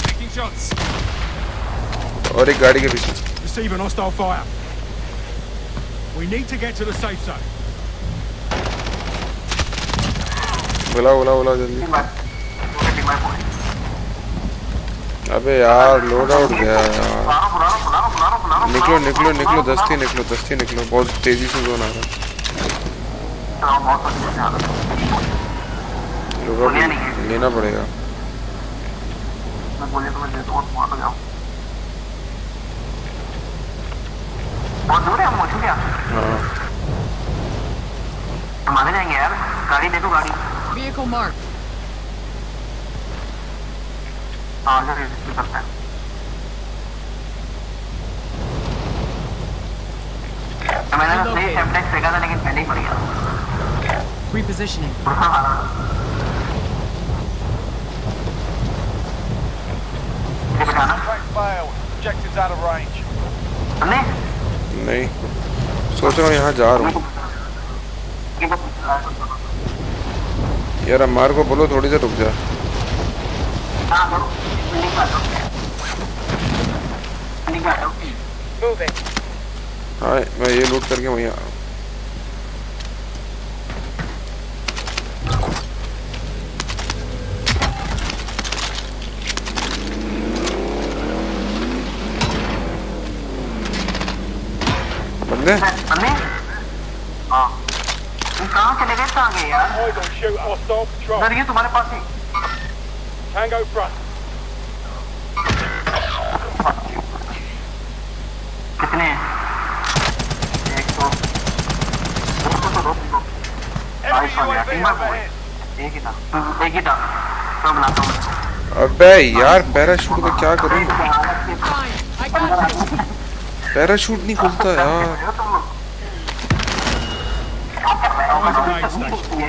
Taking shots. और एक गाड़ी के पीछे। Receiving hostile fire. We need to get to the safe zone. बुलाओ जल्दी। टीम बात अबे यार लोड आउट गया यार। बुला रहा निकलो दस्ती निकलो बहुत तेजी से जोन आ रहा है। लोड आउट लेना पड़ेगा। मैं बोलिए तो मैं देता हूँ वहाँ तो जाओ बहुत दूर है हम पहुँचू क्या हाँ हम आगे जाएंगे यार गाड़ी देखो गाड़ी Vehicle marked. हाँ जो रेजिस्ट करता है मैंने तो सही सेप्टेक्स फेंका था लेकिन पहले ही पड़ गया Repositioning. ये बचाना Contract failed. Objectives out of range. हमने नहीं सोच रहा हूँ यहाँ जा रहा हूँ यार अम्मार को बोलो थोड़ी देर रुक जा। Moving. हाँ मैं ये लूट करके वहीं आ रहा हूँ। बंदे हाँ तुम कहाँ चले गए कहाँ गए यार Eyes on shooter. Hostile patrol. उधर ये तुम्हारे पास ही Tango front. कितने हैं एक तो दो Enemy UAV overhead. एक ही था तो बनाता हूँ अबे यार पैराशूट में क्या करूँ? Fine. I got you. Parachute नहीं खुलता यार। Eyes on aid station.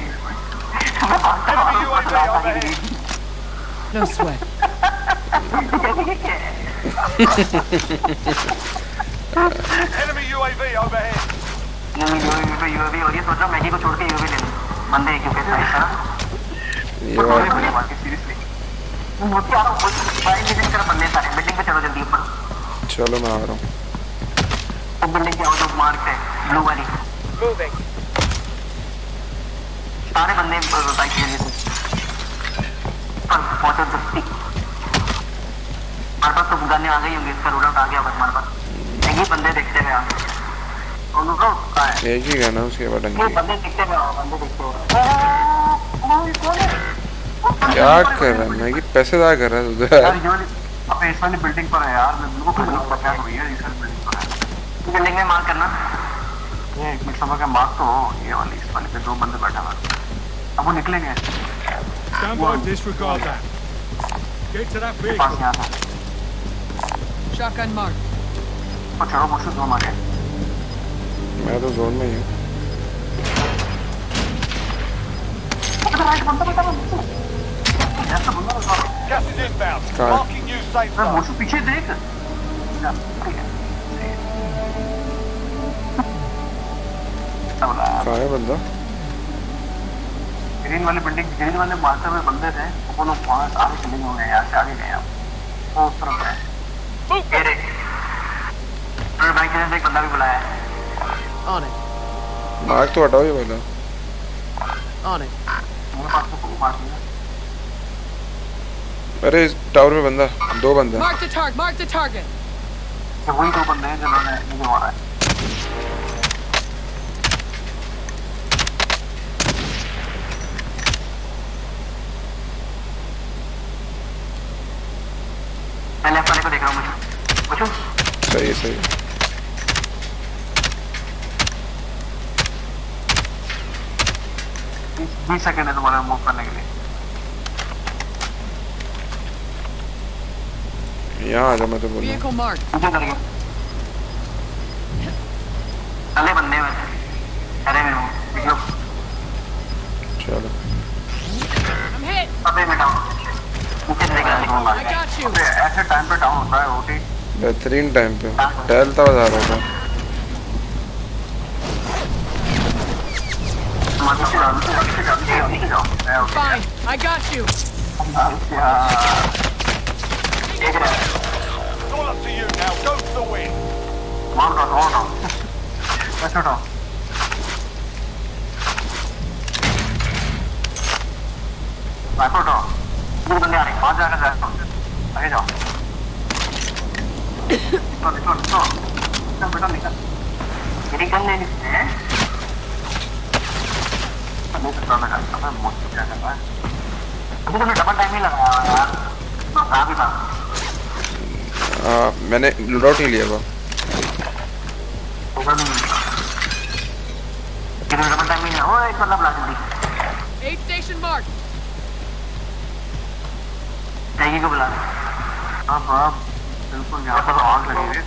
Enemy UAV overhead. No sweat. Enemy UAV overhead. UAV और ये सोच रहा हूँ मैगी को छोड़ के यूएवी ले लूँ बंदे हैं क्योंकि साइड का ये बात सीरियसली मुझे आ रहा हूँ बाइक विजिट कर बंदे सारे बिल्डिंग पे चलो जल्दी ऊपर चलो मैं आ रहा हूँ। बिल्डिंग के आउट ऑफ मार्क है ब्लू वाली Moving. सारे बंदे बाइक के लिए पर पहुंचो 10 हमारे पास तो गाने आ गई होंगे इसका रूट आउट आ गया होगा हमारे पास यही बंदे देखते हुए आगे और रूट आउट कहाँ है एक ही गाना उसके बाद ये डंकी बंदे देखते हुए आओ बंदे देखते हुए क्या कर रहा है मैगी पैसे ज़ाया कर रहा है तू यार ये वाली अब इस वाली बिल्डिंग पर है यार मैं बिल्कुल पता हुई है इस वाली बिल्डिंग पर है बिल्डिंग में मार्क करना ये एक मिनट समझ का मार्क तो हो ये वाली इस वाली पे 2 बंदे बैठे हुए अब वो निकलेंगे Stand by, disregard that. Get to that pass vehicle. यहाँ था Shotgun marked. और चलो मुझसे जोन आ गया मैं तो जोन में ही हूँ ऐसा बंदा लगा Gas is inbound. Car. Marking new safe मैं zone. मुझसे पीछे देख कहाँ है बंदा ग्रीन वाली बिल्डिंग ग्रीन वाले मारते हुए बंदे थे वो लोग वहाँ से आगे चले गए हैं यहाँ से आगे गए हैं वो उस तरफ है मेरे भाई के एक बंदा भी बुलाया है On it. मार्क तो हटाओ ये वाला On it. मेरे पास तो कोई मार नहीं है अरे इस टावर में बंदा 2 बंदा Mark the target. Mark the target. ये वही 2 बंदे हैं जिन्होंने मुझे मारा है मैं लेफ्ट वाले को देख रहा हूँ मुझे सही है सही है 20 सेकंड है तुम्हारा मूव करने के लिए यहाँ आ जा मैं तो बोल रहा Vehicle marked. नीचे कर गया चले बंदे में अरे मैं हूँ देख लो हूँ चलो I'm hit. अबे मैं डाउन नीचे देख रहा हूँ I got you. अबे ऐसे टाइम पे डाउन होता है ओटी बेहतरीन टाइम पे टहलता हुआ जा रहा था नीचे जाओ Fine. I got you. It's all up to you now. Go for the win. Mount ऐसे उठाओ राइफल उठाओ 2 बंदे आ रहे हैं 5 जाकर जाओ आगे जाओ निकलो बेटा निकल मेरी गन ले लेते हैं नहीं सकता मैं अबे मुझसे क्या कर रहा है अभी तो मैं डबल टाइम ही लगाया हुआ यार खराब ही था मैंने लूटआउट नहीं लिया वो होगा नहीं कितने डबल टाइम ही है ओ एक बंदा बुला जल्दी Aid station marked. टैगी को बुला अब बिल्कुल यहाँ पर आग लगी हुई है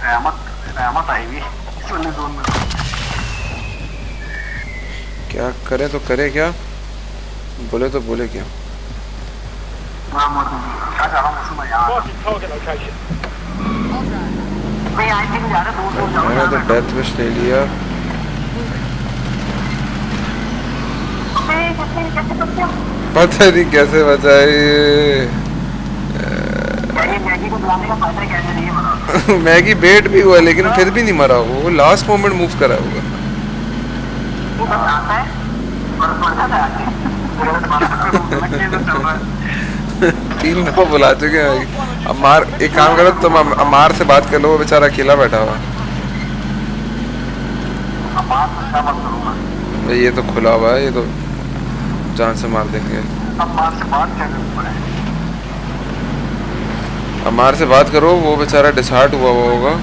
रहमत आएगी इस वाले जोन में क्या करे तो करे क्या बोले तो बोले क्या मैं मर दूंगी क्या जा रहा हूँ मैं यहाँ Marking target location. I'll drive. मैं यहाँ से जा रहा दूर जाओ मैंने तो डेथ विश ले लिया पता नहीं कैसे बचाई मैगी को बुलाने का फायदा कैसे नहीं है बना मैगी बेट भी हुआ लेकिन फिर भी नहीं मरा वो लास्ट मोमेंट मूव करा होगा वो बस आता है और पड़ जाता है आके 3 दफा बुला चुके हैं अमार एक काम करो तुम अमार से बात कर लो वो बेचारा अकेला बैठा हुआ ये तो खुला हुआ है ये तो जान से मार देंगे अमार से बात करो वो बेचारा डिसहार्ट हुआ होगा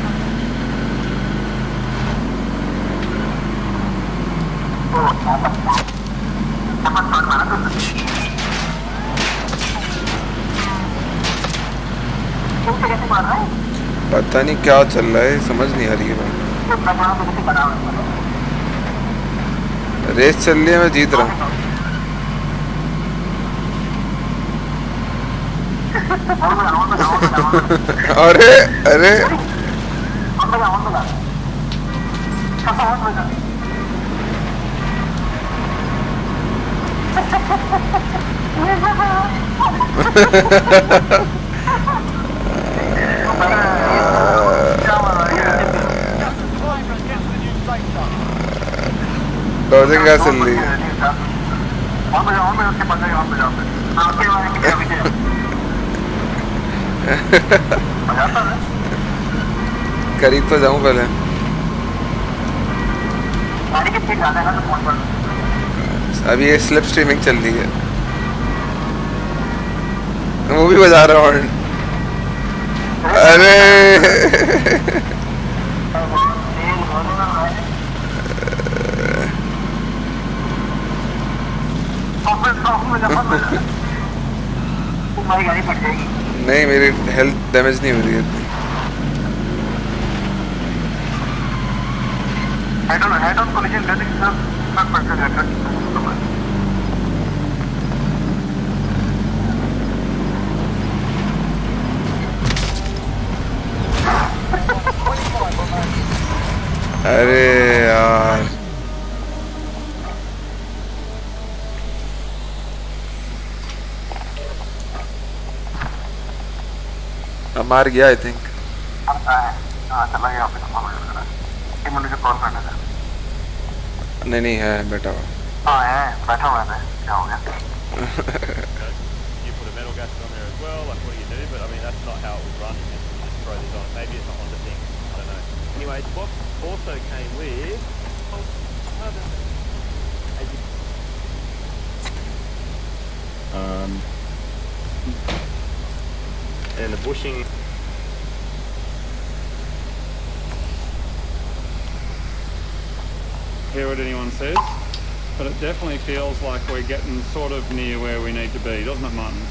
पता नहीं क्या चल रहा है समझ नहीं आ रही है भाई रेस चल रही है मैं जीत रहा हूँ अरे अरे लॉजिंग का चल रही है। वहाँ पे जाओ, मैं उसके पास जाऊँ, वहाँ पे जाओ, आपके वहाँ के पीछे बजाता है। करीब तो जाऊं पहले। गाड़ी के ठीक जाना है ना फोन पर। अभी ये स्लिप स्ट्रीमिंग चल रही है, वो भी बजा रहा हॉर्न। अरे तुम्हारी गाड़ी फट जाएगी। नहीं, मेरी हेल्थ डैमेज नहीं हो रही है इतनी। हेड ऑन कोलिजन रहने के साथ पड़ता रहता है। अरे यार, मार गया आई थिंक। हाँ चला गया ऑफिस में, मुझे कॉल करना था। नहीं है बेटा। हाँ है, बैठा हुआ है। क्या हो गया? You put a metal gasket on there as well, like what do you do? But I mean, that's not how it was run. You just throw this on. Maybe it's not on the thing. I don't know. Anyway, the box also came with. And the bushing. Hear what anyone says, but it definitely feels like we're getting sort of near where we need to be, doesn't it, Martin?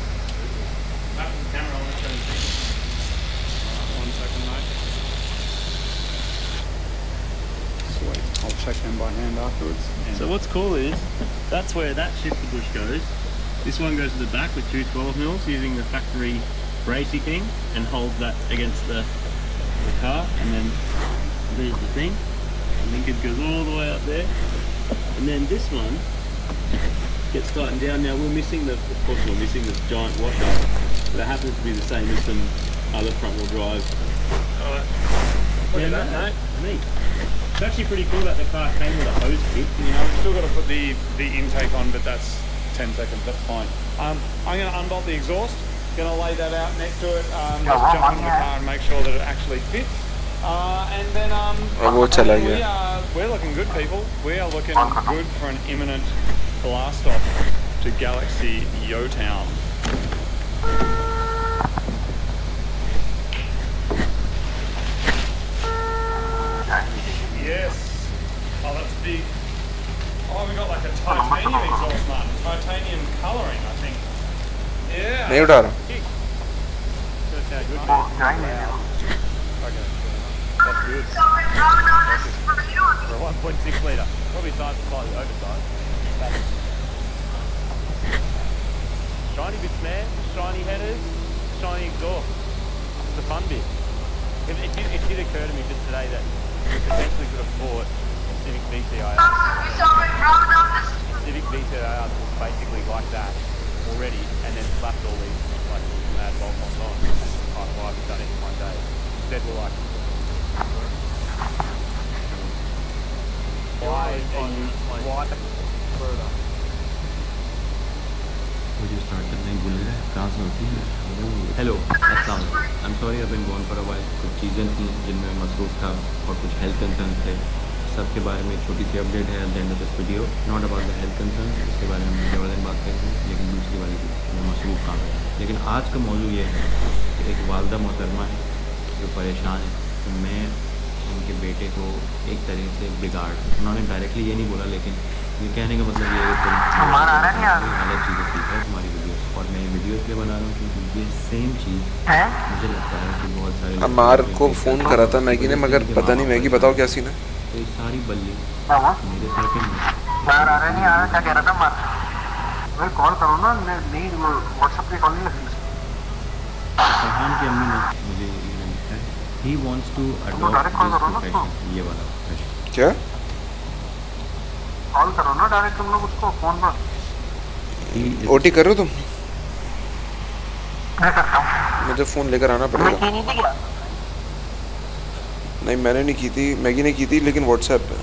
Camera on, one second, mate. Sweet. I'll check them by hand afterwards. So what's cool is that's where that shifter bush goes. This one goes to the back with two 12 mils using the factory bracy thing and holds that against the car, and then there's the thing. I think it goes all the way up there, and then this one gets tightened down. Now we're missing of course we're missing this giant washer, but it happens to be the same as some other front wheel drive. Look at that, mate. Neat. It's actually pretty cool that the car came with a hose kit. Yeah, we've still got to put the intake on, but that's 10 seconds, that's fine. I'm going to unbolt the exhaust, going to lay that out next to it, just jump into the car and make sure that it actually fits. And then we're looking good, people. We are looking good for an imminent blast off to Galaxy Yo Town. Yes. Oh, that's big. Oh, we got like a titanium exhaust, Martin. Titanium colouring, I think. Yeah. नहीं उठा रहा। That's good. For a 1.6 litre. Probably slightly oversized. Shiny bits, man. Shiny headers, shiny exhaust. It's a fun bit. It did occur to me just today that we potentially could have bought a Civic VCIR. Civic VCIR was basically like that already, and then slapped all these like mad bolt-ons on. Like, well, I've done it in one day. Instead, we're like, why further? मुझे start करने भूल गए, कहाँ से होती है? Hello, अस्सलाम वालेकुम। I am sorry, I have been gone for a while. कुछ चीज़ें थी जिनमें मसरूफ़ था और कुछ हेल्थ कंसर्न थे। सबके बारे में छोटी सी अपडेट है at the end of this video. Not about the health concern, इसके बारे में हम ज़बरदस्त बात करेंगे, लेकिन दूसरी वाली में मसरूफ़ काम है। लेकिन आज का मौजू ये है कि एक वालदा मोहतरमा है जो परेशान है, तो मैं उनके बेटे को एक तरह से बिगाड़, उन्होंने डायरेक्टली ये नहीं बोला, लेकिन ये कहने का मतलब ये है कि तुम अलग चीज़ें सीख है तुम्हारी वीडियोस, और मैं ये वीडियो इसलिए बना रहा हूँ क्योंकि ये सेम चीज़ मुझे लगता है कि बहुत सारे अमार को फ़ोन करा था मैगी ने, मगर पता नहीं मैगी बताओ क्या सीन है। तो ये सारी बल्ली मेरे सर पे नहीं। क्या कह रहा था मार? भाई कॉल करो ना, नहीं व्हाट्सएप पे कॉल नहीं लगी। फरहान की अम्मी ने मुझे ईमेल लिखा है, he wants to adopt this profession, ये वाला प्रोफेशन। क्या कॉल करो ना डायरेक्ट तुम लोग उसको फोन पर। ओटी कर रहे हो तुम? मैं करता हूँ। मुझे फ़ोन लेकर आना पड़ेगा। नहीं मैंने नहीं की थी, मैगी ने की थी, लेकिन व्हाट्सएप पे।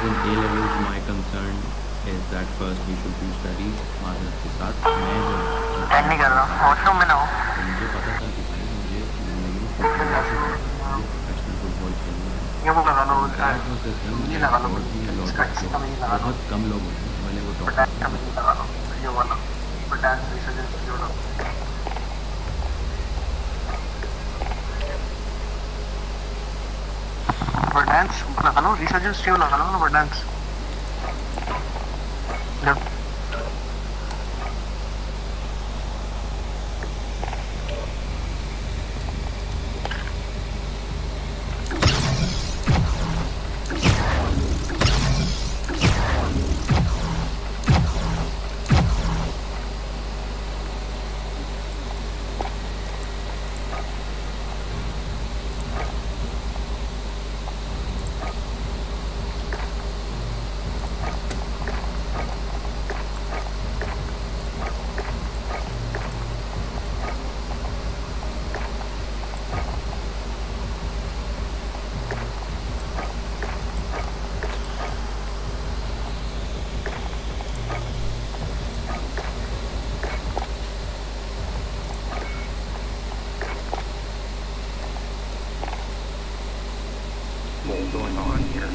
In A levels, my concern is that first we should do studies Madhav के साथ. मैं जब नहीं कर रहा हूँ, वॉशरूम में ना हो। तो मुझे पता था कि भाई मुझे ज़िंदगी में प्रोफेशनल फुटबॉल खेलना है. ये वो लगा लो, That was the thing. ये लगा लो, बहुत कम लोग होते हैं. मैंने वो टॉप लगा लो, ये वाला वर्डांस्क रिसर्जेंस जोड़ो। वर्डांस्क लगा लो, रिसर्जेंस ट्यूब लगा लो ना वर्डांस्क।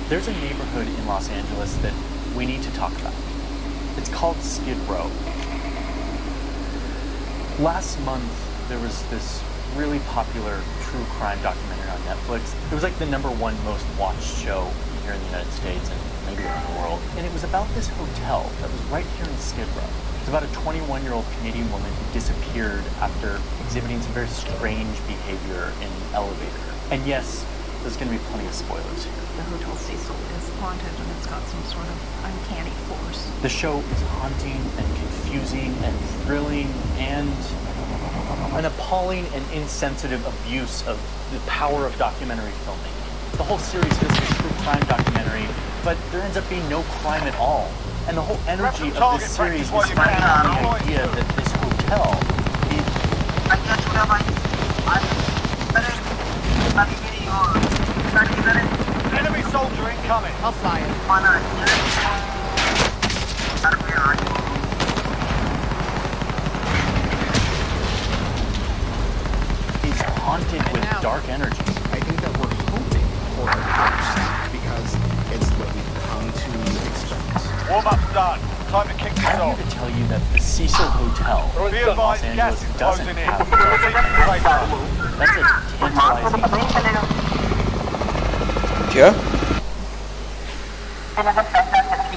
There's a neighborhood in Los Angeles that we need to talk about. It's called Skid Row. Last month, there was this really popular true crime documentary on Netflix. It was like the #1 most watched show here in the United States and maybe around the world. And it was about this hotel that was right here in Skid Row. It's about a 21-year-old Canadian woman who disappeared after exhibiting some very strange behavior in an elevator. And yes, there's going to be plenty of spoilers here. The Hotel Cecil is haunted and it's got some sort of uncanny force. The show is haunting and confusing and thrilling and an appalling and insensitive abuse of the power of documentary filmmaking. The whole series is a true crime documentary, but there ends up being no crime at all. And the whole energy of this series is founded on the idea that this hotel is... Enemy soldier incoming. I'll fly it. Is haunted with dark energy. I think that we're hoping for a curse because it's what we've come to expect. Warm-up's done. Time to kick this I'm off. here to tell you that the Cecil Hotel Be in Los advised, gas Angeles is doesn't closing in. have Proceed to the safe zone. That's a tantalizing... क्या?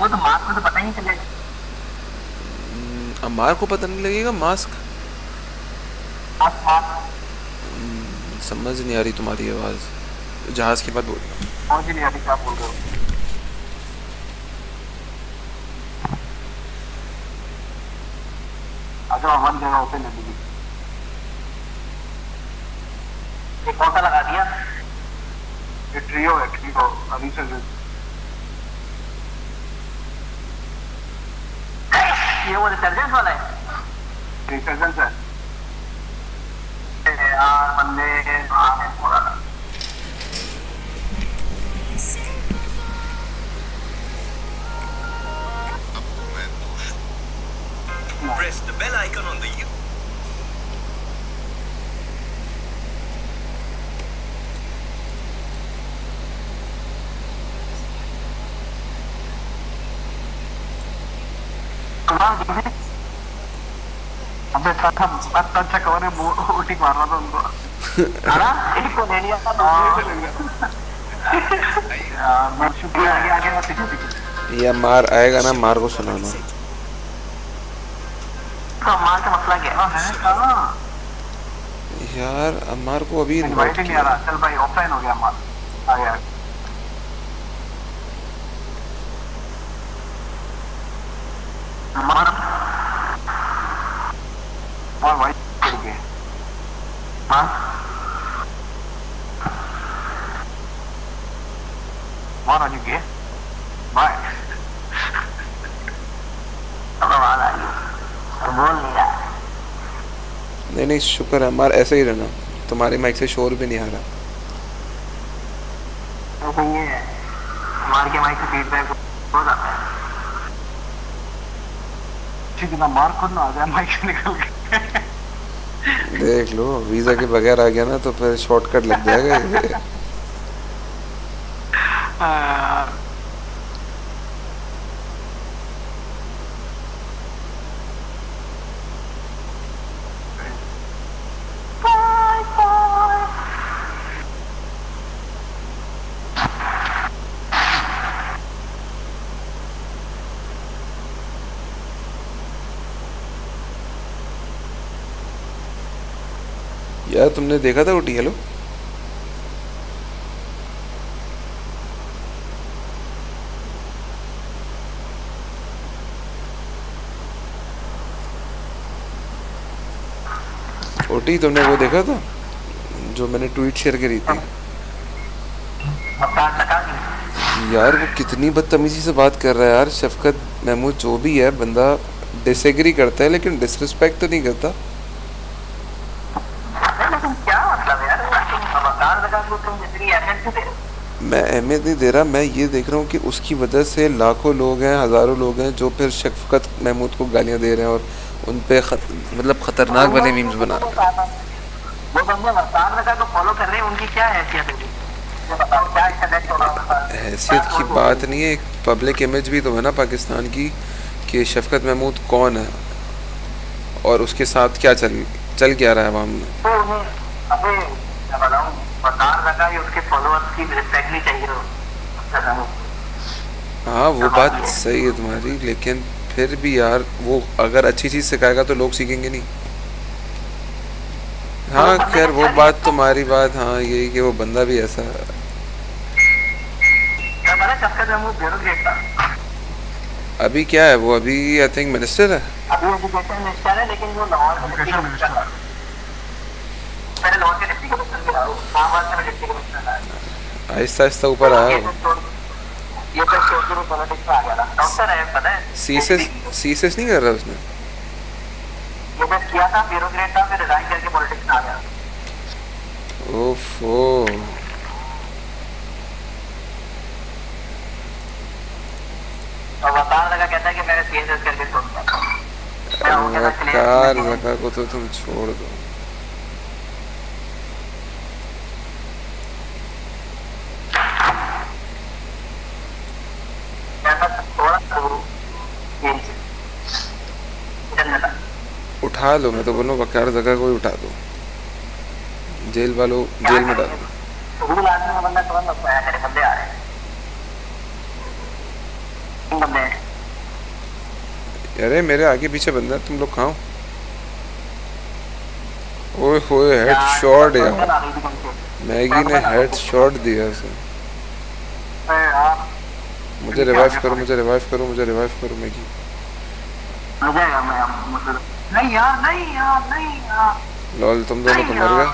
वो तो mask में तो पता ही नहीं चलेगा। अमार को पता नहीं लगेगा मास्क? समझ नहीं आ रही तुम्हारी आवाज। जहाज की बात बोल। समझ नहीं आ रही क्या बोल रहे हो? अच्छा वन जगह होते नदी की। ये कौन सा लगा दिया? ये ट्रियो है, ट्रियो अभी से ये वो रिसर्जेंस वाला है। रिसर्जेंस है यार, बंदे है पूरा। Press the bell icon on the अबे अच्छा कवर है, उठी मार रहा था उनको। एक को ले लिया था, मैं शुक्रिया आगे मैं पीछे पीछे। ये मार आएगा ना, मार को सुनाना। तो मार का मसला क्या है? कहाँ? यार अमार को अभी इनवाइट ही नहीं आ रहा। चल भाई ऑफलाइन हो गया अमार, आ गया। अमार और भाई चल गए। हाँ और आज गए बाय। अब आवाज आ गई तो बोल नहीं रहा। नहीं नहीं शुक्र है अमार, ऐसे ही रहना, तुम्हारे माइक से शोर भी नहीं आ रहा। तो ये हमारे के माइक से फीडबैक हो जाता है। ठीक है ना, मार खुद ना आ जाए माइक से निकल के। देख लो वीजा के बगैर आ गया ना तो फिर शॉर्टकट लग जाएगा ये। यार तुमने देखा था ओटी? हेलो ओटी, तुमने वो देखा था जो मैंने ट्वीट शेयर करी थी? यार वो कितनी बदतमीजी से बात कर रहा है यार। शफकत महमूद जो भी है बंदा डिसएग्री करता है लेकिन डिसरिस्पेक्ट तो नहीं करता। मैं अहमियत नहीं दे रहा, मैं ये देख रहा हूँ कि उसकी वजह से लाखों लोग हैं, हज़ारों लोग हैं जो फिर शफकत महमूद को गालियाँ दे रहे हैं और उन पे मतलब ख़तरनाक वाले मीम्स बना रहे हैं। वो बंदे वर्तान रखा को फॉलो कर रहे हैं, उनकी क्या हैसियत है? हैसियत की बात नहीं है, एक पब्लिक इमेज भी तो है ना पाकिस्तान की कि शफकत महमूद कौन है और उसके साथ क्या चल क्या रहा है आवाम में। तो उन्हें अबे क्या बताऊं, वर्तान रखा ये उसके फॉलोअर्स की रिस्पेक्ट नहीं चाहिए। हाँ वो बात सही है तुम्हारी, लेकिन फिर भी यार वो अगर अच्छी चीज़ सिखाएगा तो लोग सीखेंगे नहीं। हाँ खैर वो बात तुम्हारी बात, हाँ यही कि वो बंदा भी ऐसा है। अभी क्या है वो? अभी आई थिंक मिनिस्टर है। अभी एजुकेशन मिनिस्टर है, लेकिन वो लाहौर का डिप्टी कमिश्नर है। पहले लाहौर के डिप्टी कमिश्नर भी रहा, इस्लामाबाद में डिप्टी कमिश्नर है। आहिस्ता आहिस्ता ऊपर आया वो। ये तो सोचो पॉलिटिक्स में आ गया था। डॉक्टर है पता है। सीएसएस नहीं कर रहा उसने। ये बस किया था, ब्यूरोक्रेट था, फिर रिजाइन करके पॉलिटिक्स में आ गया। ओफो। और वकार लगा कहता है कि मैंने सीएसएस करके छोड़ दिया। वकार लगा को तो तुम छोड़ दो। उठा लो, मैं तो बोलूँ वकार जगह को ही उठा दो, जेल वालों जेल में डाल दो। बंदा तुरंत लगता है, मेरे बंदे आ रहे हैं। अरे मेरे आगे पीछे बंदा है, तुम लोग खाओ। ओए होए हेड शॉट यार, मैगी ने हेड शॉट दिया उसे। मुझे रिवाइव करो, मुझे रिवाइव करो, मुझे रिवाइव करो मैगी। नहीं यार, नहीं यार, नहीं यार। लॉल तुम दोनों तो मर गए।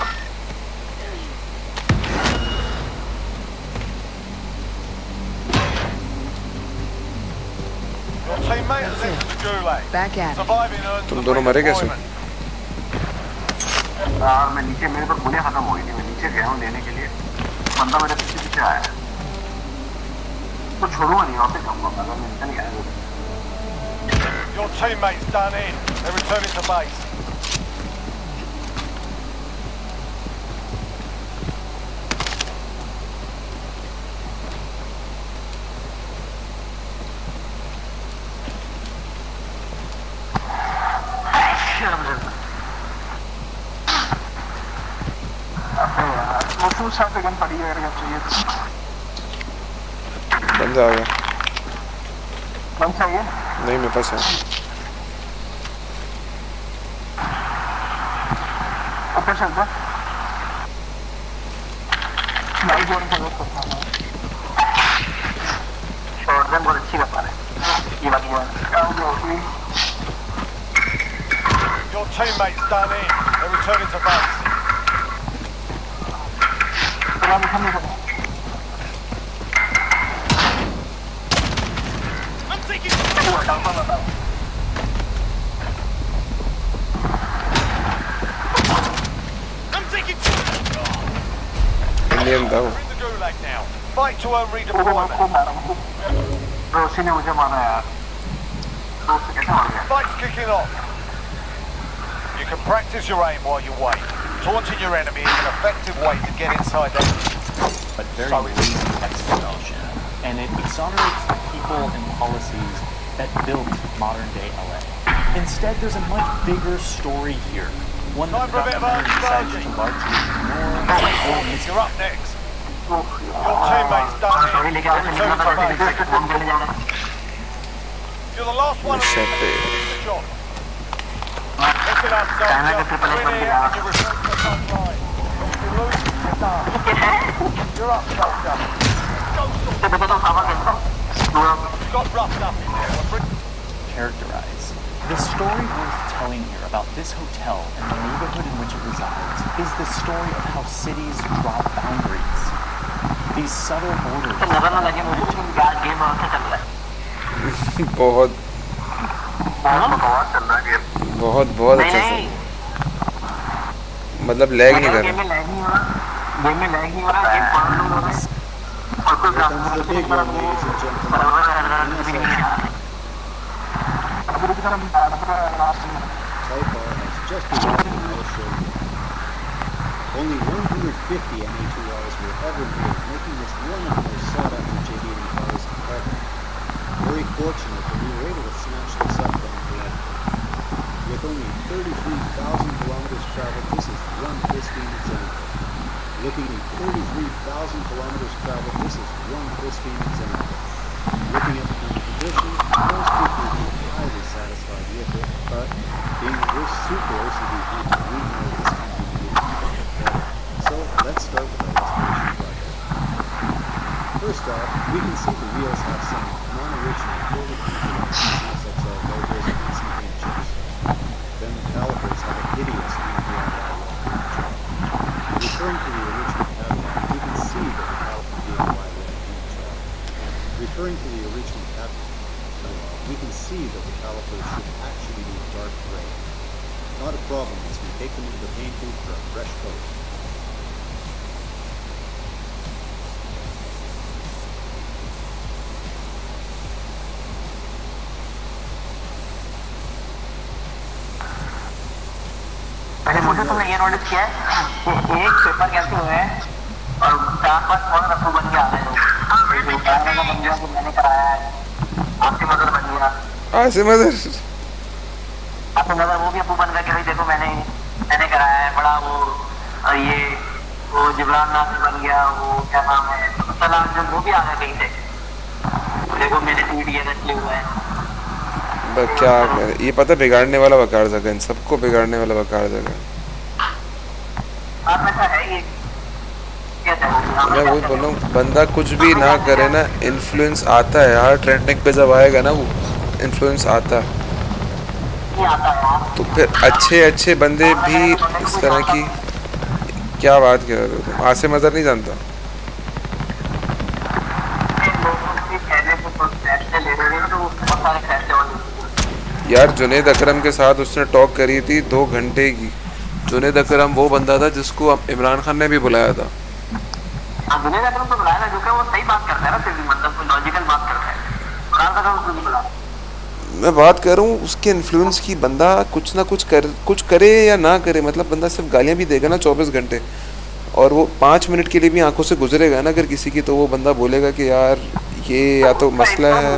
तुम दोनों मरे कैसे? यार मैं नीचे, मेरे पर गोलियां खत्म हो गई थी, मैं नीचे गया हूँ लेने के लिए, बंदा मेरे पीछे पीछे आया तो छोड़ूंगा नहीं, वापस जाऊंगा अगर मैं निकल गया। Your teammates done in. They're returning to base. पड़ी अगर चाहिए तो बंदा आ गया। बंद चाहिए? नहीं मेरे पास है। ऊपर चलता लाइट जोड़ने का वेट करता हूँ। शॉटगन बहुत अच्छी बता रहे हैं ये बाकी जो Your teammates done in. They're returning to base. I'm taking Indian था वो। We're in the gulag now. Fight to earn redeployment. तो उसी ने मुझे मारा यार। तो उससे कैसे मार गया? Fight's kicking off. You can practice your aim while you wait. Taunting your enemy is an effective way to get inside them. But very lazy execution. And it exonerates the people and policies that built modern-day LA. Instead, there's a much bigger story here. One that the documentary decides to largely ignore or miss. You're up next. Your teammates done it. Return to base. You're the last one to finish the job. Listen up, soldier. Win here and you return to the front line. If you lose, you're done. You're up, soldier. You got roughed up in there. Characterize. The story worth telling here about this hotel and the neighborhood in which it resides is the story of how cities draw boundaries. These subtle borders. बहुत बहुत अच्छा से मतलब lag नहीं कर रहा। Game में lag नहीं हो रहा, गेम पढ़ लो और कोई ग्राफिक्स नहीं कर रहा, Only 150 MA2Rs were ever made, making this one of the most sought-after JD85s ever. Very fortunate that we were able to snatch this up from the end. With only 33,000 kilometers traveled, this is one pristine example. Looking at 33,000 kilometers traveled, this is one pristine example. Looking at the condition, most people would be highly satisfied with it, but being that we're super OCD people, we know this can be better. So let's start with our restoration project. First off, we can see the wheels have some non-original forward configurations such as logos and some paint chips. Then the calipers have a hideous DIY job. Referring to the original catalog, we can see that the caliper DIY paint job. Referring to the original catalog, we can see that the calipers should actually be dark gray. Not a problem as we take them into the paint booth for a fresh coat. पहले मुझे तुमने ये notice किया है कि एक paper कैसे हुए हैं और 4-5 और रफू बन के आ रहे हो। बन गया कि मैंने कराया है, आसिम अदर बन गया, आसिम अदर वो भी अबू बन गया कि भाई देखो मैंने कराया है बड़ा वो ये वो जिब्रान नासिर बन गया, वो क्या नाम है सलाम जो वो भी आ गया कहीं से, देखो मैंने ट्वीट किया रखे हुए हैं। क्या करे, ये पता बिगाड़ने वाला वकार जगह, इन सबको बिगाड़ने वाला वकार जगह। मैं वही बोल रहा हूँ, बंदा कुछ भी ना करे ना, इन्फ्लुएंस आता है यार। ट्रेंडिंग पे जब आएगा ना वो इन्फ्लुएंस आता है, तो फिर अच्छे अच्छे बंदे भी इस तरह की। क्या बात कर रहे हो तुम? आसिम अजहर नहीं जानता? यार जुनेद अकरम के साथ उसने टॉक करी थी 2 घंटे की। जुनेद अकरम वो बंदा था जिसको इमरान खान ने भी बुलाया था। जुनेद अकरम को बुलाया था क्योंकि वो सही बात करता है ना, फिर भी मतलब कोई लॉजिकल बात करता है। मैं बात कर रहा हूँ उसके इन्फ्लुएंस की। बंदा कुछ ना कुछ करे या ना करे, मतलब बंदा सिर्फ गालियाँ भी देगा ना 24 घंटे, और वो 5 मिनट के लिए भी आंखों से गुजरेगा ना अगर किसी की, तो वो बंदा बोलेगा कि यार ये या तो मसला है।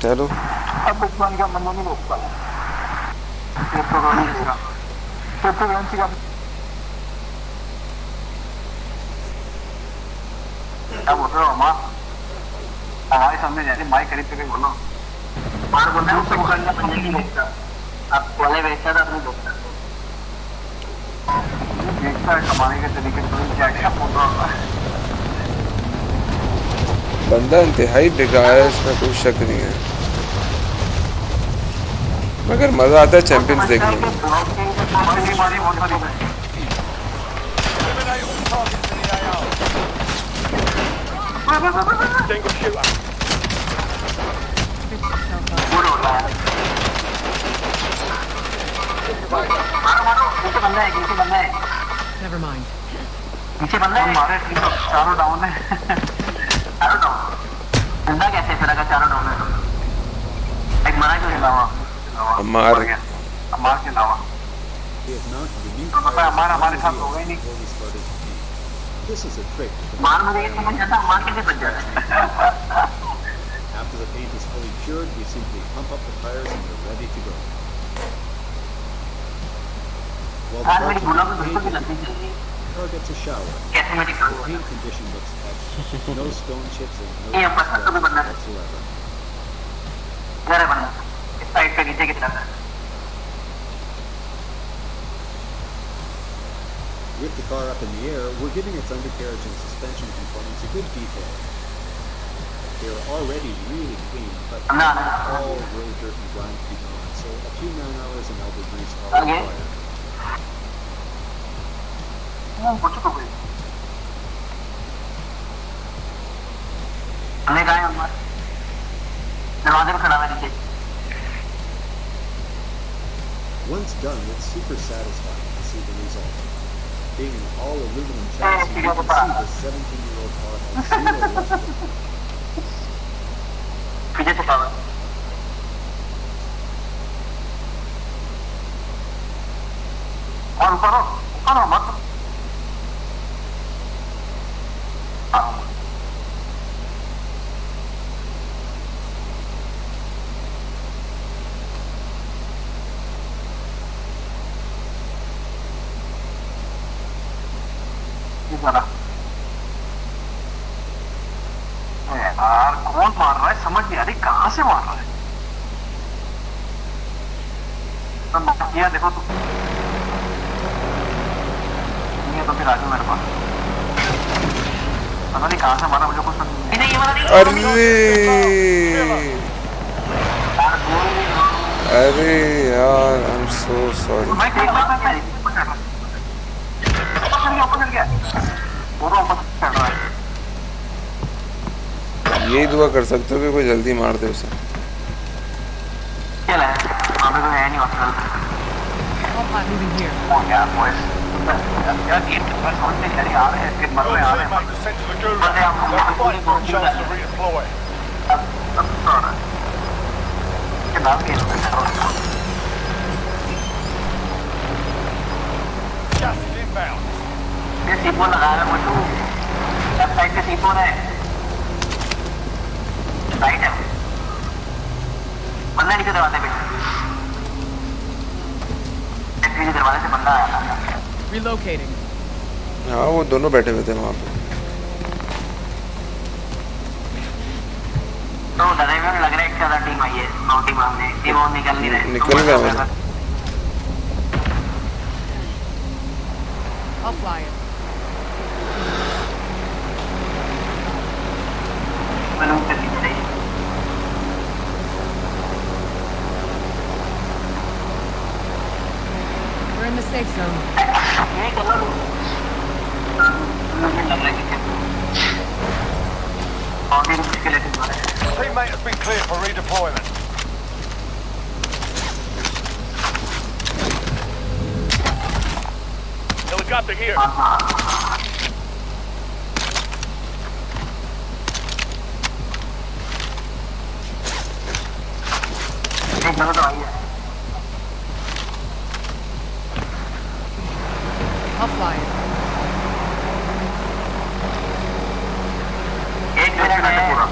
चलो अब बिटकॉइन का बंदा नहीं रोक पाया, क्रिप्टोकरेंसी का क्या बोल रहे हो अम्मा? हमारे सामने जैसे माइक करीब करके बोलो। मार बोल रहे हो बिटकॉइन का बंदा नहीं रोकता, आप पहले बेचता था अपनी रोकता, देखता है कमाने के तरीके से क्या क्या बोल रहा है। बंदा इंतहाई बेकार है, इसमें कोई शक नहीं है, मगर मजा आता है चैंपियंस देखने में। पूरा हो गया यार। मारो मारो, नीचे बंदा है, नीचे बंदा है। Never mind. नीचे बंदा है। हमारे टीम चारों डाउन है। चारों डाउन। बंदा कैसे फिर अगर चारों डाउन है तो? एक मरा के अलावा। मार के अलावा। We have mounted a new तो पता है हमारे साथ wheels होगा ही नहीं। before we started the game. This is a trick. मार मुझे ये समझ आता मार कैसे बच जाता है। After the paint is fully cured, we simply pump up the tires and we're ready to go. While the यार मेरी parts गुलाब are में being बिल्कुल भी painted, लगती चाहिए। the car gets a shower. कैसे मैं The दिखाऊंगा? paint condition looks excellent. No stone chips and ये no अपना सब भी बनना है। whatsoever. घर है बनना। इस साइड पे नीचे की तरफ है। With the car up in the air, we're giving its undercarriage and suspension components a good detail. They are already really clean, but not all road dirt and grime to be gone, so a few man-hours and elbow grease are required. कुछ तो कोई। हमने कहा है हमारे दरवाजे पे खड़ा है नीचे। Once done, it's super satisfying to see the result. Being an all-aluminum chassis, you can see the 17-year-old car has zero electrical. पीछे से पावर। और ऊपर हो मत। यार कौन मार रहा है समझ नहीं आ रही कहाँ से मार रहा है। ये देखो तुम ये तो फिर आगे मेरे पास पता नहीं कहाँ से मारा मुझे कुछ नहीं ये वाला नहीं। अरे यार आई एम सो सॉरी। मैं ऊपर चल गया पूरा ऊपर चढ़ रहा है। यही दुआ कर सकते हो कि कोई जल्दी मार दे उसे। चल है वहाँ पे कोई है नहीं हॉस्पिटल। हो गया बॉयज यार ये बस समझ नहीं आ रही आ रहे हैं फिर मर रहे आ रहे हैं बंदे हम पूरी पहुंच गए अब थोड़ा के नाम के ये सीपो लगा रहा है मुझे लेफ्ट साइड से सीपो है राइट है बंदा नीचे दरवाजे पे नीचे दरवाजे से बंदा आया था। Relocating. हाँ वो दोनों बैठे हुए थे वहाँ पे। तो ड्राइवर लग रहा है एक ज़्यादा टीम आई है नौ टीम हमने टीम और निकल नहीं रहे निकल गया मुझे। I'll fly it. बलून से नीचे नहीं We're in the safe zone. ये कलर मुझे लग रहा है कि और भी मुश्किल है तुम्हारे। Teammate has been cleared for redeployment. Helicopter here. एक जगह तो आई है। I'll fly it. एक मिनट है पूरा।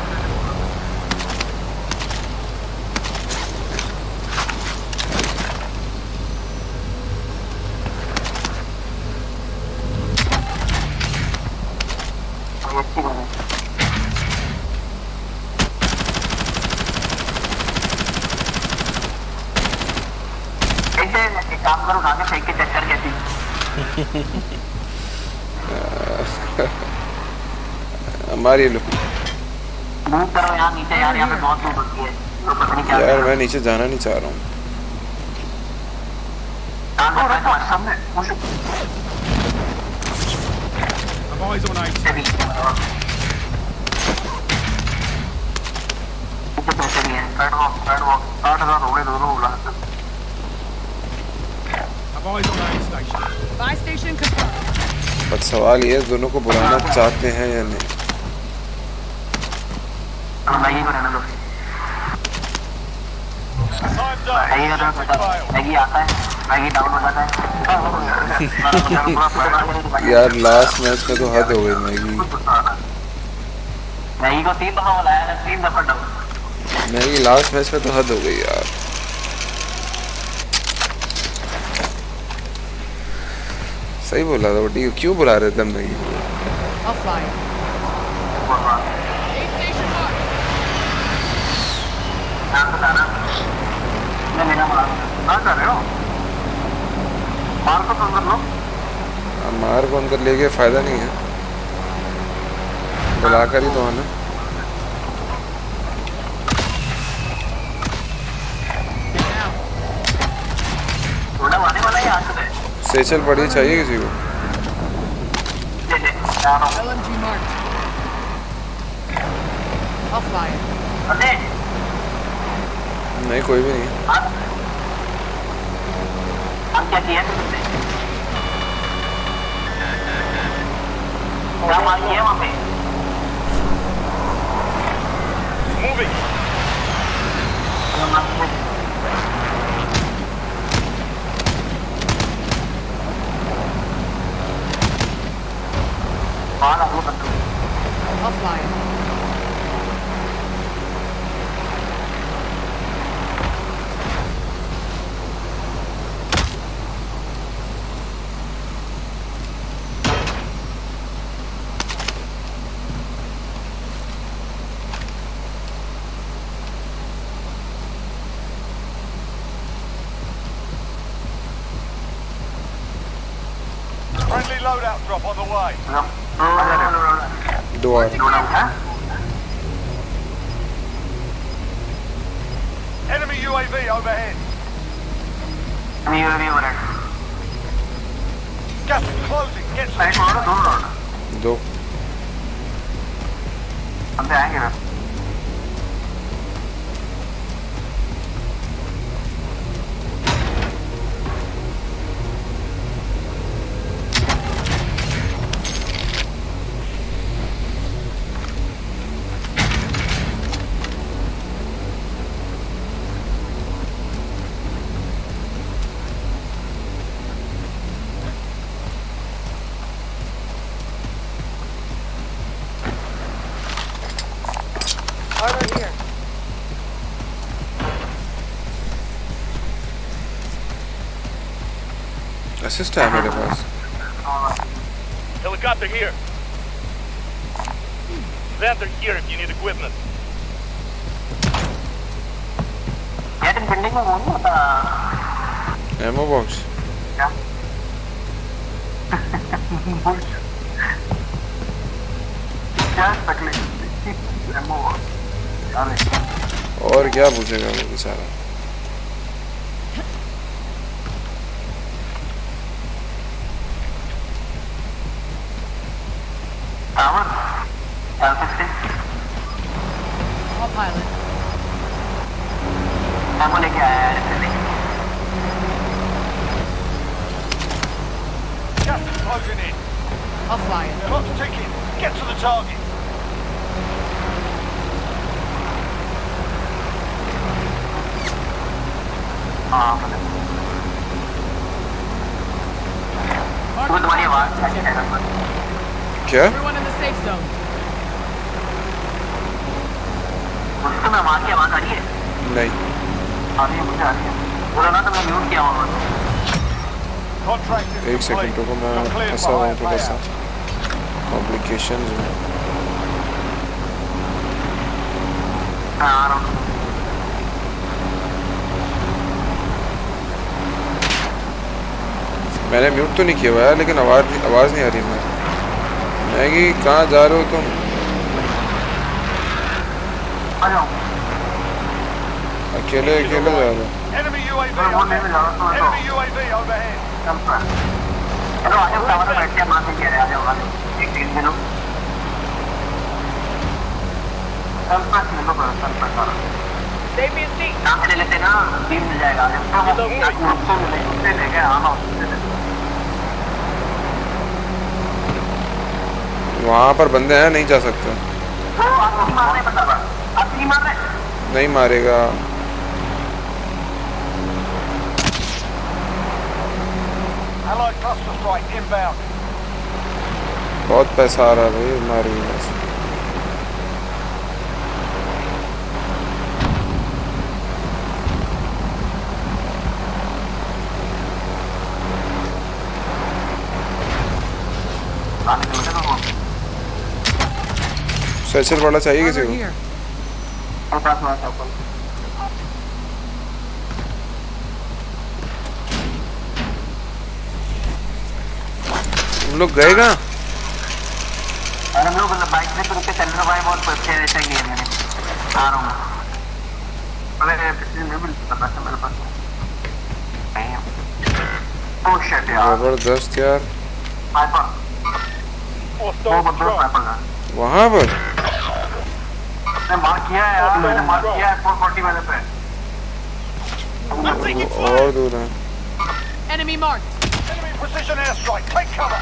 एक काम करो उठा के फेंक के चेक कर कैसी हमारी लो मूव करो यहाँ नीचे यार यहाँ पे बहुत धूप होती है तो पता नहीं क्या यार मैं नीचे जाना नहीं चाह रहा हूँ। सामने I'm always on ice. पैसे भी हैं वॉक 60,000 हो गए दोनों बुला सकते। I've always on main station. Buy station confirmed. बस सवाल ये है दोनों को बुलाना चाहते हैं या नहीं। मैगी को रहने दो। मैगी आता है, मैगी डाउन हो जाता है। यार लास्ट मैच में तो हद हो गई मैगी। मैगी को 3 दफा बुलाया है, 3 दफा डाउन। मैगी लास्ट मैच में तो हद हो गई यार। सही बोला था बटी, क्यों बुला रहे थे Maggi? I'll fly it. Aid station marked. क्या कर रहे हो? मार को तो अंदर लो। मार को अंदर लेके फायदा नहीं है, बुलाकर ही तो आना। सेचल पड़ी चाहिए किसी को? LMG marked. I'll fly it. नहीं कोई भी नहीं। क्या किया तुमने? क्या मार किया वहाँ पे? Moving. I'll fly it. Friendly loadout drop on the way. दो आदमी। Enemy UAV overhead. Gas is closing. Get to the दो। बंदे आएंगे ना। Armor here. असिस्ट है मेरे पास। helicopter here. Vendor here if you need equipment. यार बिल्डिंग में वो नहीं होता। Ammo box. क्या? क्या तकलीफ? Ammo box. और क्या पूछेगा वो बेचारा। I'll pilot. एमो लेके आया है building. Gas is closing in. I'll fly it. Clock's ticking. Get to the target. तुम्हारी आवाज क्या? Everyone in the safe zone. उसको मैं आवाज की आवाज आ रही है? नहीं। आ रही है, मुझे आ रही है। बोला ना तो मैं म्यूट किया हुआ। Contract is एक सेकंड complete. रुको, मैं You're cleared फंसा for हुआ हूँ higher थोड़ा सा payout. कॉम्प्लिकेशंस में। मैं आ रहा हूँ। मैंने म्यूट तो नहीं किया हुआ है लेकिन आवाज़ नहीं आ रही। मैगी कहाँ जा रहे हो तुम? अकेले जा रहे हो? Enemy UAV overhead. Enemy UAV overhead. चलो आ जाओ, टावर में बैठ के मार के आ जाओ। एक दिन मिलो। Save me a seat. यहाँ से ले लेते ना, टीम मिल जाएगा। उससे मिले, उससे लेके आना, उससे ले। वहाँ पर बंदे हैं, नहीं जा सकते। आप मार रहे बंदा, आप नहीं मार रहे। नहीं मारेगा। Allied cluster strike inbound. बहुत पैसा आ रहा है भाई हमारी यहाँ से। सेचर वाला चाहिए किसी को? हम लोग गए कहाँ? हम लोग बाइक से तो चल रहा है, बहुत अच्छे ऐसा गेम है। आ रहा हूँ। अरे पिछले में भी पैसा मेरे पास नहीं। ओह शिट यार। जबरदस्त यार। स्नाइपर। वो बंदा स्नाइपर है। वहाँ पर? मैंने मार्क किया है यार, मैंने मार्क किया है 440 वाले पे। और दूर है। Enemy marked. Enemy precision airstrike. Take cover.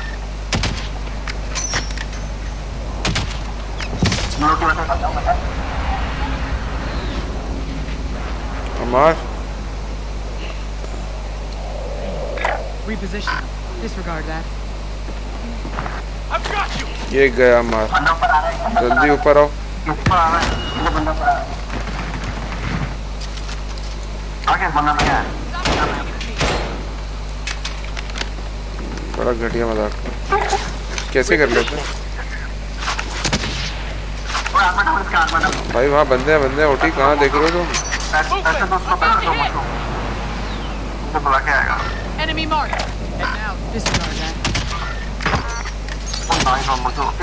Amar Reposition. Disregard that. I've got you. ये गया अमर। जल्दी ऊपर आओ। आगे बंदा नहीं है। बड़ा घटिया मजाक। कैसे कर लेते हैं? भाई वहाँ बंदे हैं ओटी, कहाँ देख रहे हो तुम? तो बुला के आएगा। Enemy marked. Head now. Disregard that.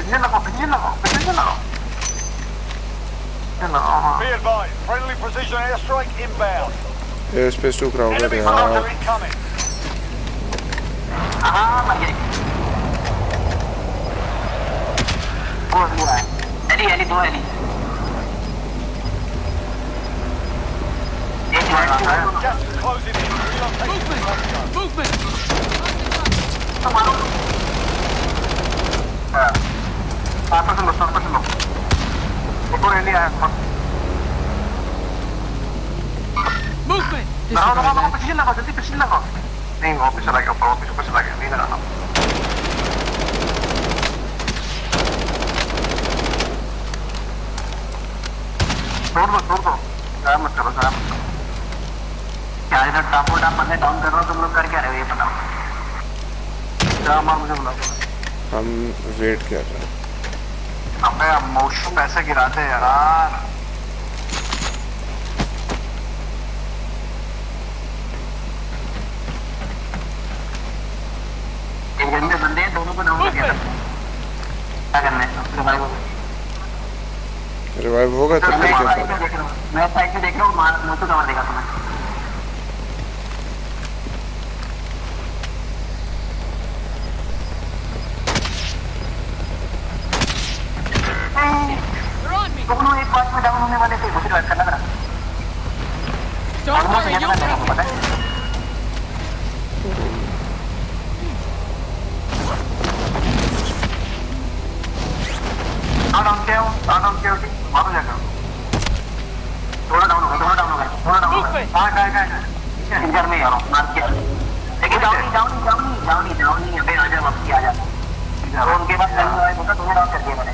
पिछले लगाओ। Be advised. Friendly precision airstrike inbound. Air space 2 crowded Enemy यार। soldier incoming. हाँ मर गए। एली दो एली। एक मार रहा है। Gas is closing in. Relocating. Movement. सात परसेंट लो। एक और एली आया। Movement. लगाओ, Disregard that. जल्दी पिछले लगाओ। नहीं वापस चला गया, ऊपर चला गया, नहीं लगाना। छोड़ दो। ज़्यादा मत करो। क्या इधर टाप बंदे डाउन कर रहा हो, तुम लोग कर क्या रहे हो ये बताओ। क्या मार मुझे बुला। हम वेट कर रहे हैं। अबे अब मोशन पैसे गिराते हैं यार। एक गंदे बंदे हैं, दोनों को डाउन कर दिया। क्या करना है? रिवाइव होगा तो मैं साइड में देख रहा हूँ, मुझे तो कवर देगा तुम्हें। They're on me. दोनों एक बार में डाउन होने वाले थे, मुझे रिवाइव करना पड़ा। Don't worry, you'll make it. Down किया हो, मारो जाकर। थोड़ा डाउन होगा। हाँ क्या इंजर में यार मार किया। लेकिन डाउन अबे आजा वापसी आजा। तो उनके पास तुम्हें डाउन कर दिया मैंने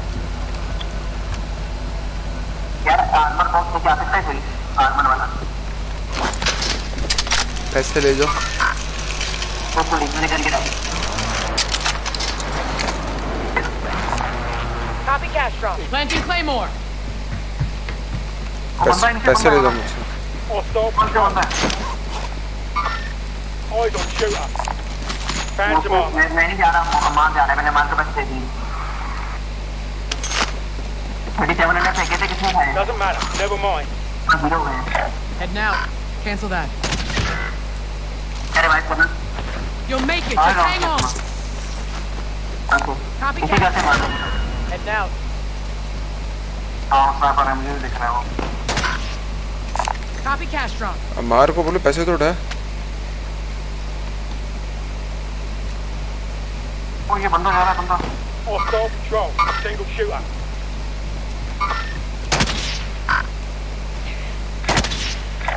यार। आर्मर बॉक्स में क्या सकता है कोई आर्मर वाला? पैसे ले जाओ। वो पुलिस ने करके डाली। Copy cash drop. Planting Claymore. पैसे ले जाओ मुझसे। Hostile कौन सा बंदा है? eyes on shooter. Phantom armor. मैं नहीं जा रहा, मार जा रहा है, मैंने मार के बस दे दी। 3700 फेंके थे, किसने खाए? Doesn't matter. Never mind. Hero हुए हैं। Head now. Cancel that. अरे भाई सुन। You'll make it. Just hang on. Copy इसी कैसे मार? Head down. हाँ स्नाइपर है, मुझे भी दिख रहा है वो। Copy Castron. अमार को बोलो पैसे तो उठा। ओ ये बंदा जा रहा है बंदा। Hostile patrol. Single shooter.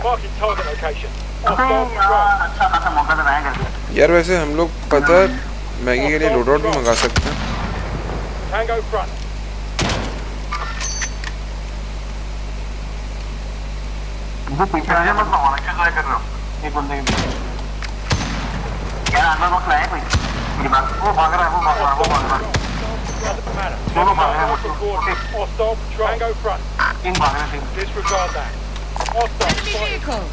Marking target location. Hostile patrol. अच्छा खासा मौका तो बनाया कर। यार वैसे हम लोग पता मैगी के लिए लोड आउट भी मंगा सकते हैं। Tango front. मुझे पीछे आने मत मारना, क्या ट्राई कर रहे हो? एक बंदे के यार आर्मर बॉक्स लाया कोई? मेरी बात वो भाग रहा है, वो भाग रहा है, वो भाग रहा है। Doesn't matter. दोनों भाग रहे हैं, Marking coordinates. Hostile patrol. Tango front. तीन भाग रहे हैं। Disregard that. Hostile Enemy spotted. vehicle.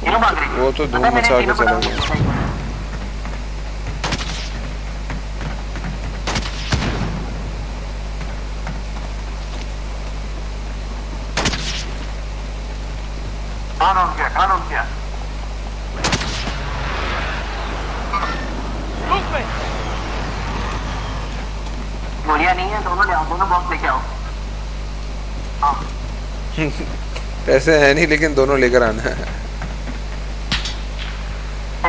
तीनों भाग रहे हैं। वो तो धूम मचा के चला गया। कहाँ ऑन किया? गोलियां नहीं है, दोनों ले आओ, दोनों बॉक्स लेके आओ। हाँ। पैसे है नहीं लेकिन दोनों लेकर आना है।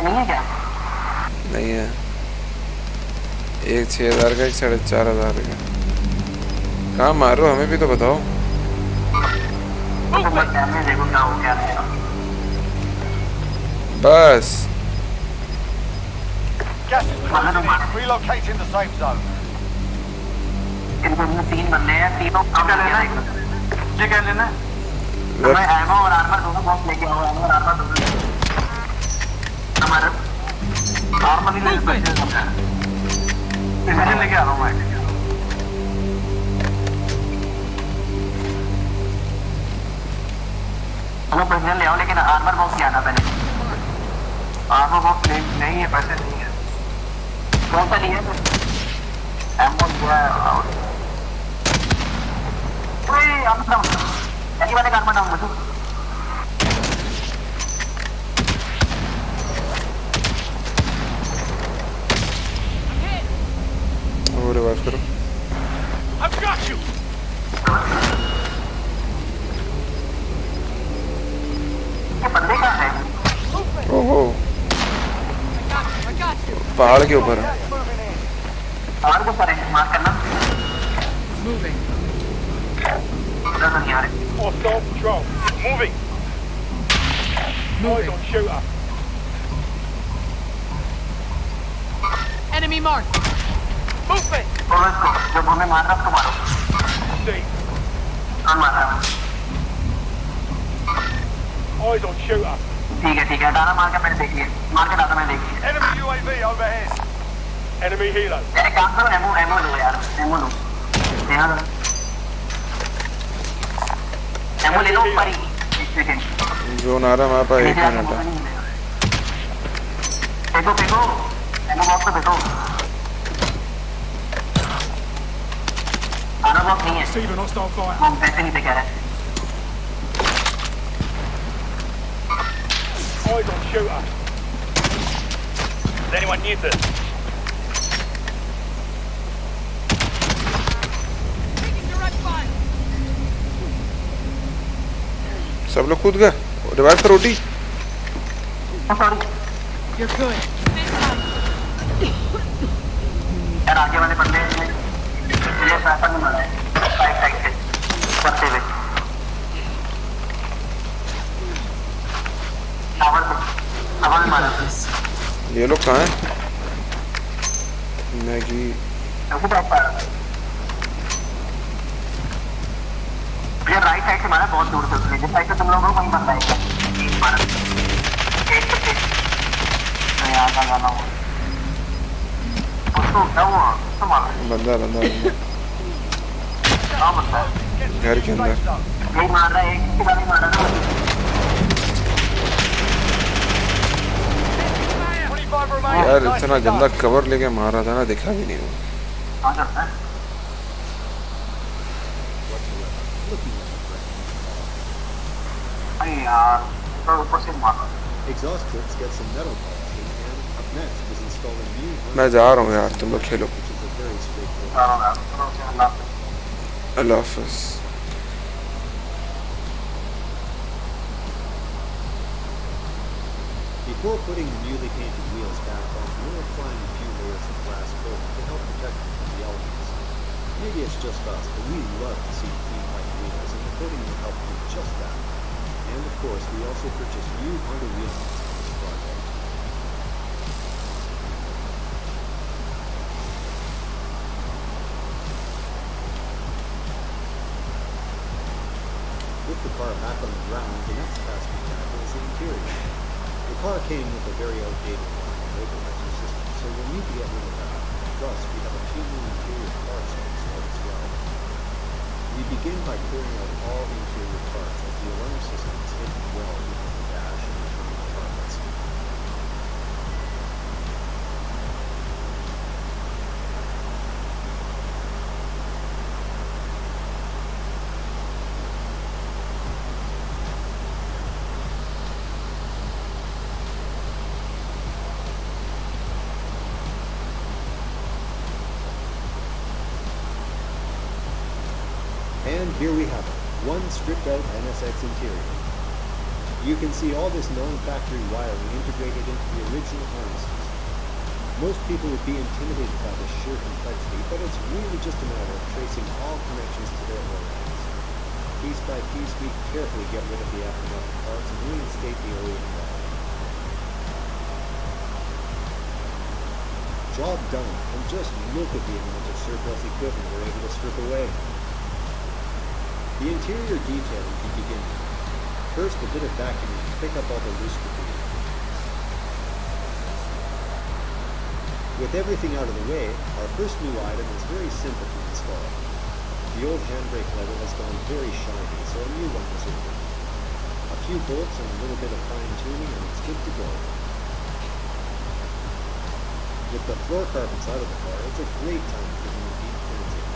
नहीं है क्या? नहीं है। एक 6,000 का, एक 4,500 का। कहाँ मारो हमें भी तो बताओ। देखो क्या हो क्या है। बस Gas is closing in. Relocating the safe zone. इनको तीन बंदे हैं, तीनों क्या लेना है? मुझे क्या लेना है? मैं एमो और आर्मर दोनों बॉक्स लेके आओ, एमो और आर्मर दोनों। हमारा आर्मर नहीं ले सकते। प्रिसीजन लेके आ रहा हूँ मैं। हम प्रिसीजन ले आओ, लेकिन आर्मर बॉक्स ले आना पहले। आर्मर बॉक्स नहीं है, पैसे नहीं है। कौन सा नहीं है? एमो जो है वाले कार में डाउन मुझे और रिवाइव करो। I've got you. ये बंदे कहाँ हैं? ओहो पहाड़ के ऊपर है। पहाड़ के ऊपर है, मार्क करना। Hostile patrol. Moving. Eyes on shooter. Enemy marked. Movement. जब हमें मार रहा है, उसको मारो। See. कौन मार रहा है? Eyes on shooter. ठीक है, डाला मार के मैंने देख लिया। मार के डाला मैंने देख लिया। Enemy UAV overhead. Enemy helo. एक काम करो, एमो लो यार, एमो लो। यहाँ लो। एमो ले लो ऊपर ही। एक सेकंड। जो नारा हमारे पास 1 मिनट है। फेंको, एमो बॉक्स पे फेंको। आना बॉक्स नहीं है। हम पैसे नहीं पे कह रहे। Eyes on shooter. Is anyone near this? सब लोग कूद गए। रिवाइव करो टी। You're good. यार आगे वाले बंदे मुझे पैसा नहीं मिला है। साइड से करते हुए। टावर मारा। ये लोग कहाँ हैं? मैगी ये राइट साइड से मारा, बहुत दूर से उसने। जिस साइड से तुम लोग हो वहीं बंदा है। मारा यहाँ का गाना हुआ उसको क्या हुआ? उसको मारा बंदा कहाँ बंदा है? घर के अंदर। यही मार रहा है, एक के बाद ही मारा ना। यार इतना गंदा कवर लेके मार रहा था ना, दिखा भी नहीं वो। कहाँ करता है? अरे यार तो ऊपर से मारा। Exhaust clips get some metal polishing, and up next is installing new. मैं जा रहा हूँ यार, तुम लोग खेलो। Which is a very straightforward. अल्लाह हाफ़िज़। Before putting the newly painted wheels back on, we're applying a few layers of glass coating to help protect them from the elements. Maybe it's just us, but we love to see clean white wheels, and the coating will help do just that. And of course, we also purchased new Honda wheel nuts for this project. With the car back on the ground, the next task we tackle is the interior. The car came with a very outdated open system, so we'll need to get rid of that. Plus, we have a few new interior parts to install as well. We begin by clearing out all interior parts, as the alarm system is hidden well behind the dash and the terminal carpets. And here we have it, one stripped out NSX interior. You can see all this non-factory wiring integrated into the original harnesses. Most people would be intimidated by the sheer complexity, but it's really just a matter of tracing all connections to their origins. Piece by piece, we carefully get rid of the aftermarket parts and reinstate the OEM wiring. Job done, and just look at the amount of surplus equipment we're able to strip away. The interior detailing can begin now. First, a bit of vacuuming to pick up all the loose debris. With everything out of the way, our first new item is very simple to install. The old handbrake lever has gone very shiny, so a new one was ordered. A few bolts and a little bit of fine tuning and it's good to go. With the floor carpets out of the car, it's a great time for doing deep cleansing.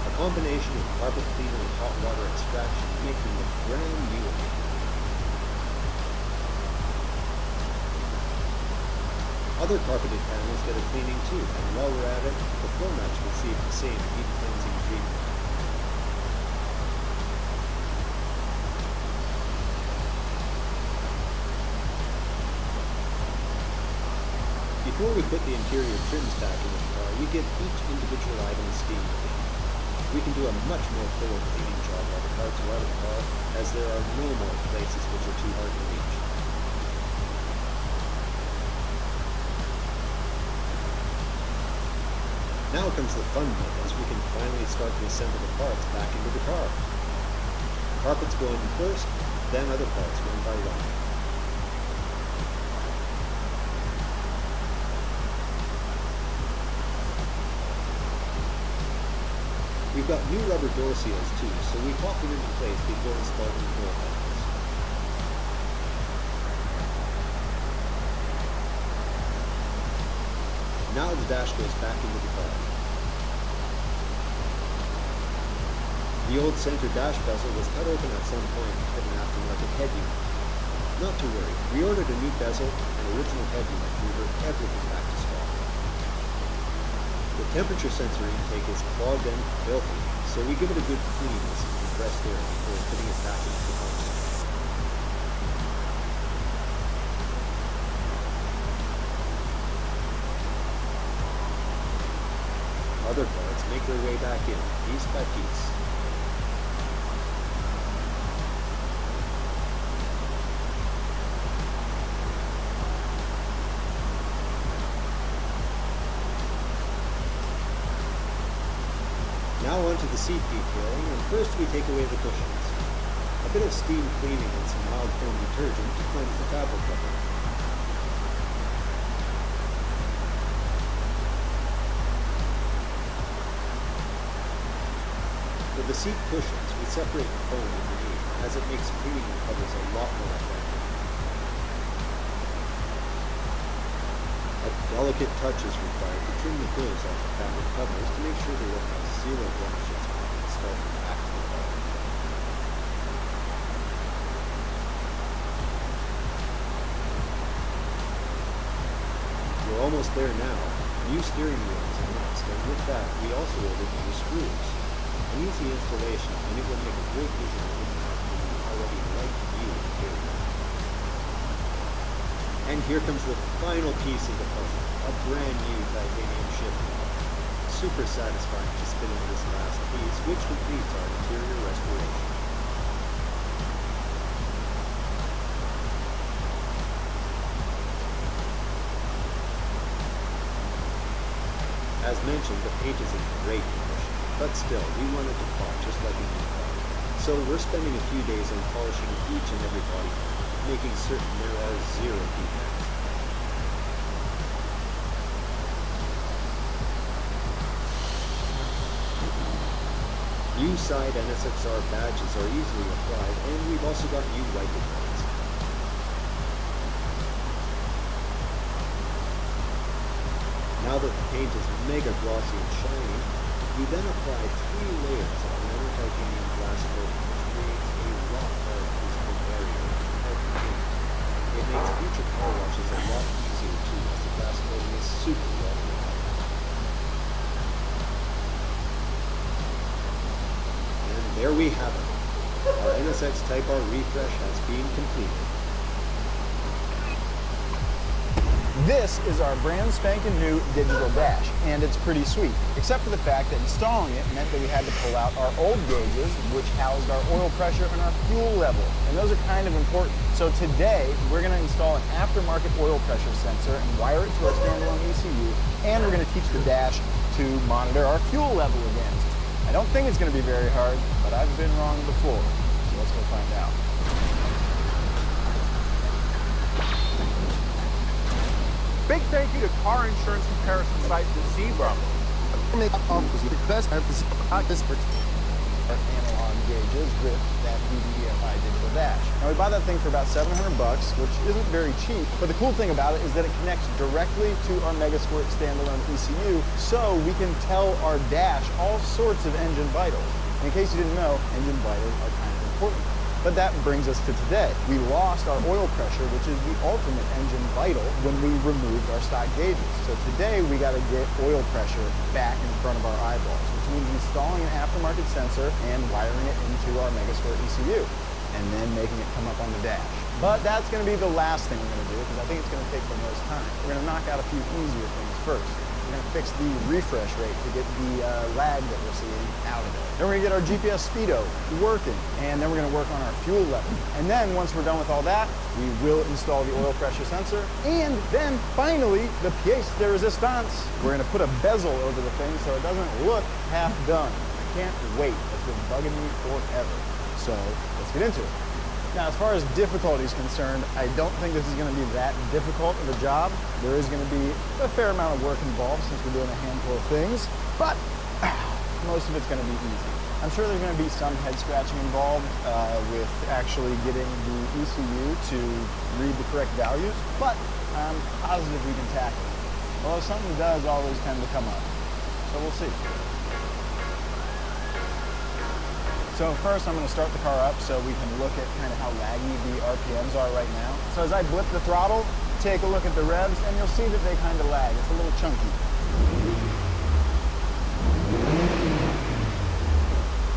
A combination of carpet cleaner and hot water extraction make them look brand new again. Other carpeted panels get a cleaning too, and while we're at it, the floor mats receive the same deep cleansing treatment. Before we put the interior trims back into the car, we give each individual item a steam clean. We can do a much more thorough cleaning job while the parts are out of the car, as there are no more places which are too hard to reach. Now comes the fun bit, as we can finally start to assemble the parts back into the car. Carpets go in first, then other parts one by one. We've got new rubber door seals too, so we pop them into place before installing the door handles. Now the dash goes back into the car. The old center dash bezel was cut open at some point to fit an aftermarket head unit. Not to worry, we ordered a new bezel and original head unit to revert everything back to stock. The temperature sensor intake is clogged and filthy, so we give it a good clean with some compressed air before putting it back into the harness. Other parts make their way back in, piece by piece. Now onto the seat detailing, and first we take away the cushions. A bit of steam cleaning and some mild foam detergent to cleanse the fabric cover. For the seat cushions, we separate the foam underneath, as it makes cleaning the covers a lot more effective. A delicate touch is required to trim the hoods off the fabric covers to make sure they will have zero blemishes when we install them back to the car. We're almost there now. New steering wheels are next, and with that we also ordered new screws. An easy installation, and it will make a great visual impact when you already like you here. And here comes the final piece of the puzzle, a brand new titanium shift knob. Super satisfying to spin in this last piece, which completes our interior restoration. As mentioned, the paint is in great condition, but still, we want it to pop just like a new car. So we're spending a few days on polishing each and every body part, making certain there are zero defects. New side NSXR badges are easily applied, and we've also got new wiper blades. Now that the paint is mega glossy and shiny, we then apply 3 layers of another titanium glass coating, which creates a rock-hard visible barrier to help the paint. It makes future car washes a lot easier too, as the glass coating is super well applied. And there we have it. Our NSX Type R refresh has been completed. This is our brand spanking new digital dash, and it's pretty sweet, except for the fact that installing it meant that we had to pull out our old gauges, which housed our oil pressure and our fuel level, and those are kind of important. So today, we're going to install an aftermarket oil pressure sensor and wire it to our standalone ECU, and we're going to teach the dash to monitor our fuel level again. I don't think it's going to be very hard, but I've been wrong before, so let's go find out. Big thank you to car insurance comparison site Zebra. Analog gauges with that VDFI digital dash. Now we bought that thing for about $700, which isn't very cheap, but the cool thing about it is that it connects directly to our Megasquirt standalone ECU, so we can tell our dash all sorts of engine vitals. And in case you didn't know, engine vitals are kind of important. But that brings us to today. We lost our oil pressure, which is the ultimate engine vital, when we removed our stock gauges. So today we got to get oil pressure back in front of our eyeballs, which means installing an aftermarket sensor and wiring it into our Megasquirt ECU, and then making it come up on the dash. But that's going to be the last thing we're going to do, because I think it's going to take the most time. We're going to knock out a few easier things first. We're going to fix the refresh rate to get the lag that we're seeing out of it. Then we're going to get our GPS speedo working, and then we're going to work on our fuel level. And then once we're done with all that, we will install the oil pressure sensor, and then finally the pièce de résistance. We're going to put a bezel over the thing so it doesn't look half done. I can't wait. It's been bugging me forever. So let's get into it. Now, as far as difficulty is concerned, I don't think this is going to be that difficult of a job. There is going to be a fair amount of work involved since we're doing a handful of things, but most of it's going to be easy. I'm sure there's going to be some head scratching involved with actually getting the ECU to read the correct values, but I'm positive we can tackle it. Although something does always tend to come up, so we'll see. So first I'm going to start the car up so we can look at kind of how laggy the RPMs are right now. So as I blip the throttle, take a look at the revs, and you'll see that they kind of lag. It's a little chunky.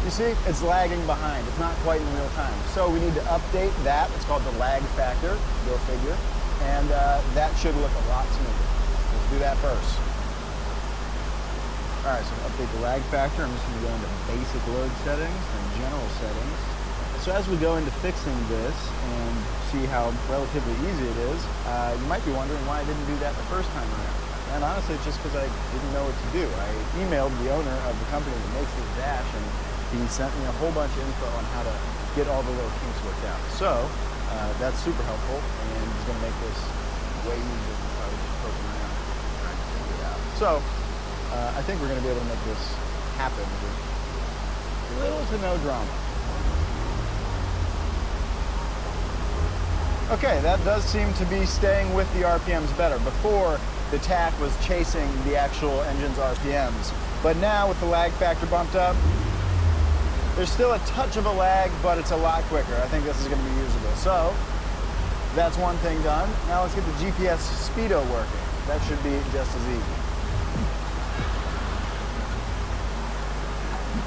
You see, it's lagging behind. It's not quite in real time. So we need to update that. It's called the lag factor, go figure. And that should look a lot smoother. Let's do that first. All right, so to update the lag factor, I'm just going to go into basic load settings and general settings. So as we go into fixing this and see how relatively easy it is, you might be wondering why I didn't do that the first time around. And honestly, it's just because I didn't know what to do. I emailed the owner of the company that makes this dash, and he sent me a whole bunch of info on how to get all the little kinks worked out. So that's super helpful, and it's going to make this way easier than if I was just poking around trying to figure it out. So I think we're going to be able to make this happen with little to no drama. Okay, that does seem to be staying with the RPMs better. Before, the tach was chasing the actual engine's RPMs. But now with the lag factor bumped up, there's still a touch of a lag, but it's a lot quicker. I think this is going to be usable. So that's one thing done. Now let's get the GPS speedo working. That should be just as easy.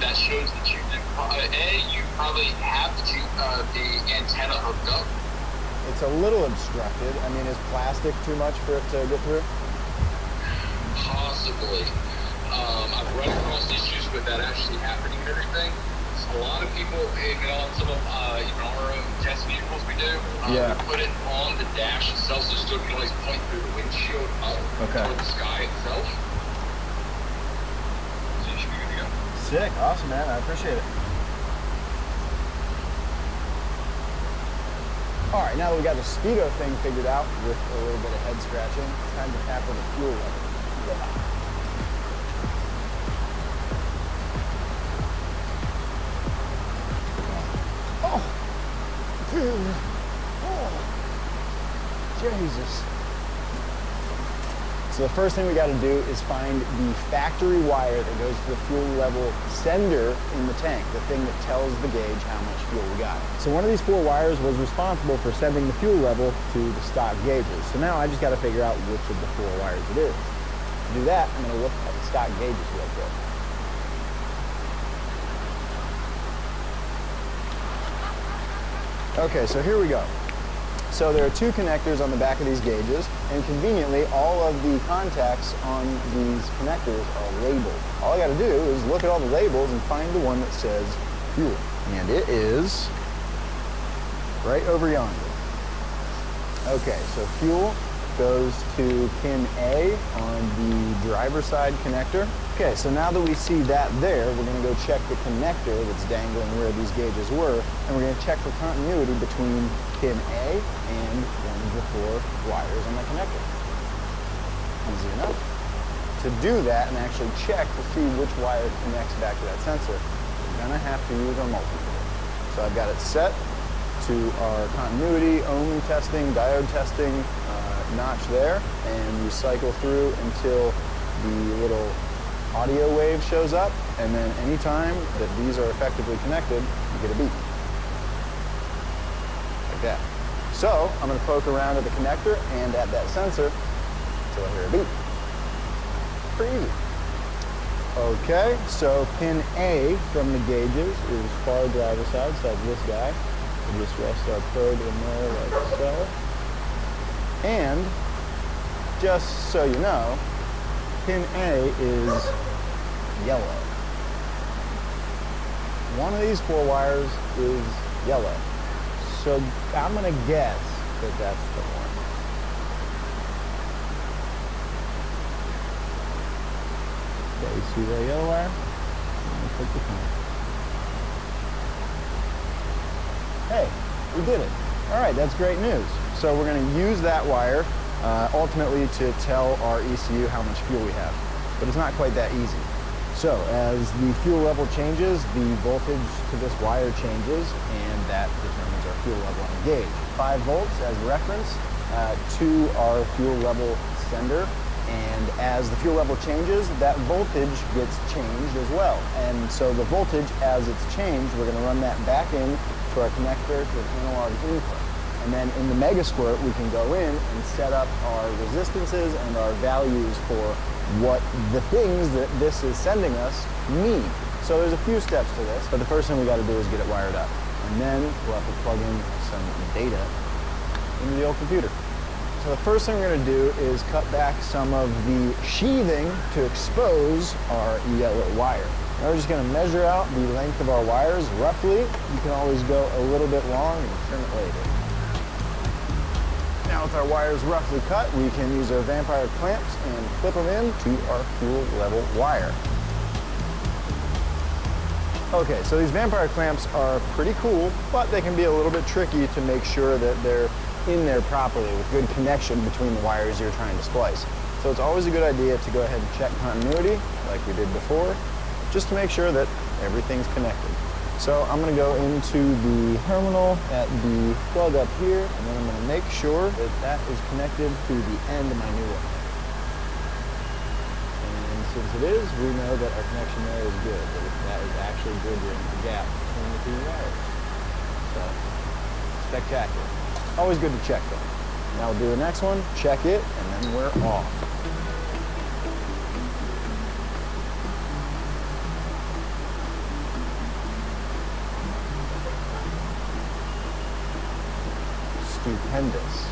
that shows that you probably have the antenna hooked up. It's a little obstructed. I mean, is plastic too much for it to get through? Possibly. I've run across issues with that actually happening and everything. A lot of people, on some of even our own test vehicles we do, we put it on the dash itself, so still can always point through the windshield up toward the sky itself. So you should be good to go. Sick, awesome, man. I appreciate it. All right, now that we got the speedo thing figured out with a little bit of head scratching, it's time to tackle the fuel level. Jesus. So the first thing we got to do is find the factory wire that goes to the fuel level sender in the tank, the thing that tells the gauge how much fuel we got. So one of these 4 wires was responsible for sending the fuel level to the stock gauges. So now I just got to figure out which of the 4 wires it is. To do that, I'm going to look at the stock gauges real quick. Okay, so here we go. So there are 2 connectors on the back of these gauges, and conveniently all of the contacts on these connectors are labeled. All I got to do is look at all the labels and find the one that says fuel. And it is right over yonder. Okay, so fuel goes to pin A on the driver's side connector. Okay, so now that we see that there, we're going to go check the connector that's dangling where these gauges were, and we're going to check for continuity between pin A and one of the 4 wires on the connector. Easy enough. To do that and actually check to see which wire connects back to that sensor, we're going to have to use our multimeter. So I've got it set to our continuity, ohm testing, diode testing notch there, and you cycle through until the little audio wave shows up, and then anytime that these are effectively connected, you get a beep. Like that. So I'm going to poke around at the connector and at that sensor until I hear a beep. Pretty easy. Okay, so pin A from the gauges is far driver side, so that's this guy. We'll just rest our probe in there like so. And just so you know, pin A is yellow. One of these 4 wires is yellow. So I'm going to guess that that's the one. Okay, you see that yellow wire? I'm going to click the pin. Hey, we did it. All right, that's great news. So we're going to use that wire ultimately to tell our ECU how much fuel we have. But it's not quite that easy. So as the fuel level changes, the voltage to this wire changes, and that determines our fuel level on the gauge. 5 volts as reference to our fuel level sender. And as the fuel level changes, that voltage gets changed as well. And so the voltage, as it's changed, we're going to run that back in to our connector to an analog input. And then in the Megasquirt, we can go in and set up our resistances and our values for what the things that this is sending us mean. So there's a few steps to this, but the first thing we got to do is get it wired up. And then we'll have to plug in some data into the old computer. So the first thing we're going to do is cut back some of the sheathing to expose our yellow wire. Now we're just going to measure out the length of our wires roughly. You can always go a little bit long and trim it later. Now with our wires roughly cut, we can use our vampire clamps and clip them in to our fuel level wire. Okay, so these vampire clamps are pretty cool, but they can be a little bit tricky to make sure that they're in there properly with good connection between the wires you're trying to splice. So it's always a good idea to go ahead and check continuity like we did before, just to make sure that everything's connected. So I'm going to go into the terminal at the plug up here, and then I'm going to make sure that that is connected to the end of my new one. And since it is, we know that our connection there is good. That is actually bridging the gap between the 2 wires. So, spectacular. Always good to check though. Now we'll do the next one, check it, and then we're off. stupendous.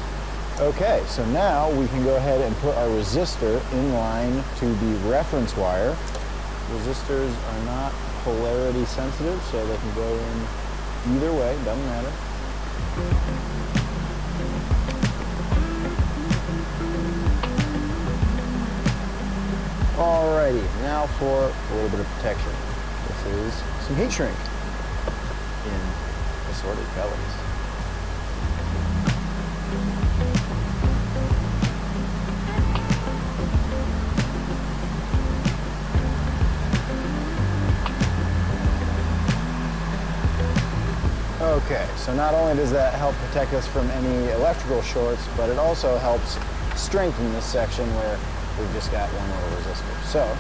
Okay, so now we can go ahead and put our resistor in line to the reference wire. Resistors are not polarity sensitive, so they can go in either way, doesn't matter. Alrighty, now for a little bit of protection. This is some heat shrink in assorted colors. Okay, so not only does that help protect us from any electrical shorts, but it also helps strengthen this section where we've just got one little resistor. So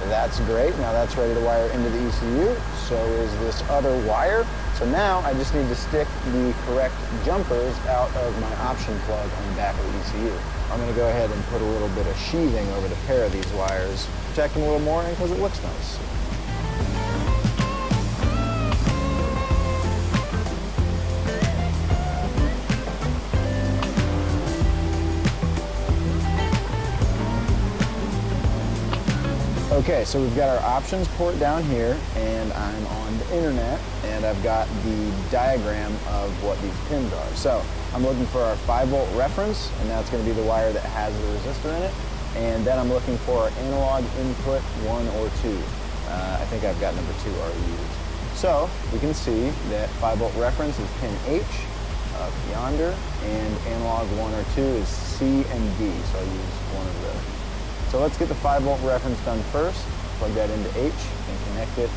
that's great. Now that's ready to wire into the ECU. So is this other wire. So now I just need to stick the correct jumpers out of my option plug on the back of the ECU. I'm going to go ahead and put a little bit of sheathing over the pair of these wires, protect them a little more, and because it looks nice. Okay, so we've got our options port down here, and I'm on the internet, and I've got the diagram of what these pins are. So I'm looking for our 5-volt reference, and that's going to be the wire that has the resistor in it. And then I'm looking for our analog input 1 or 2. I think I've got number 2 already used. So we can see that 5-volt reference is pin H up yonder, and analog 1 or 2 is C and D, so I'll use one of those. So let's get the 5-volt reference done first, plug that into H, and connect it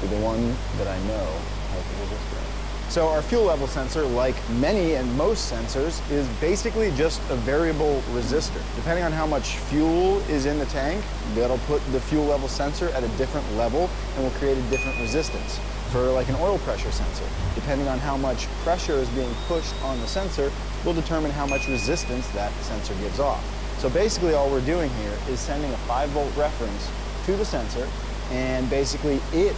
to the one that I know has the resistor. So our fuel level sensor, like many and most sensors, is basically just a variable resistor. Depending on how much fuel is in the tank, that'll put the fuel level sensor at a different level and will create a different resistance. For like an oil pressure sensor, depending on how much pressure is being pushed on the sensor, will determine how much resistance that sensor gives off. So basically all we're doing here is sending a 5-volt reference to the sensor, and basically it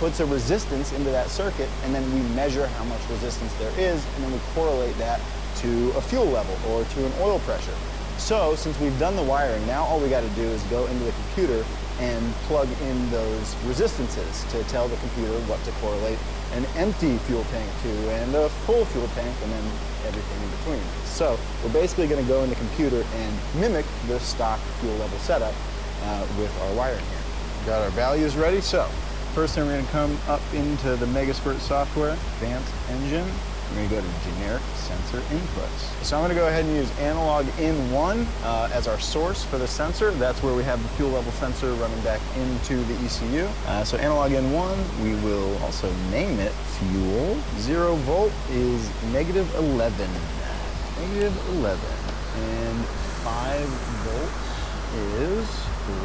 puts a resistance into that circuit, and then we measure how much resistance there is, and then we correlate that to a fuel level or to an oil pressure. So since we've done the wiring, now all we got to do is go into the computer and plug in those resistances to tell the computer what to correlate an empty fuel tank to and a full fuel tank, and then everything in between. So we're basically going to go in the computer and mimic the stock fuel level setup with our wiring here. Got our values ready. So first thing, we're going to come up into the Megaspurt software, Advanced Engine. We're going to go to Generic Sensor Inputs. So I'm going to go ahead and use analog in 1 as our source for the sensor. That's where we have the fuel level sensor running back into the ECU. So analog in 1, we will also name it fuel. 0 volt is -11. -11. And 5 volts is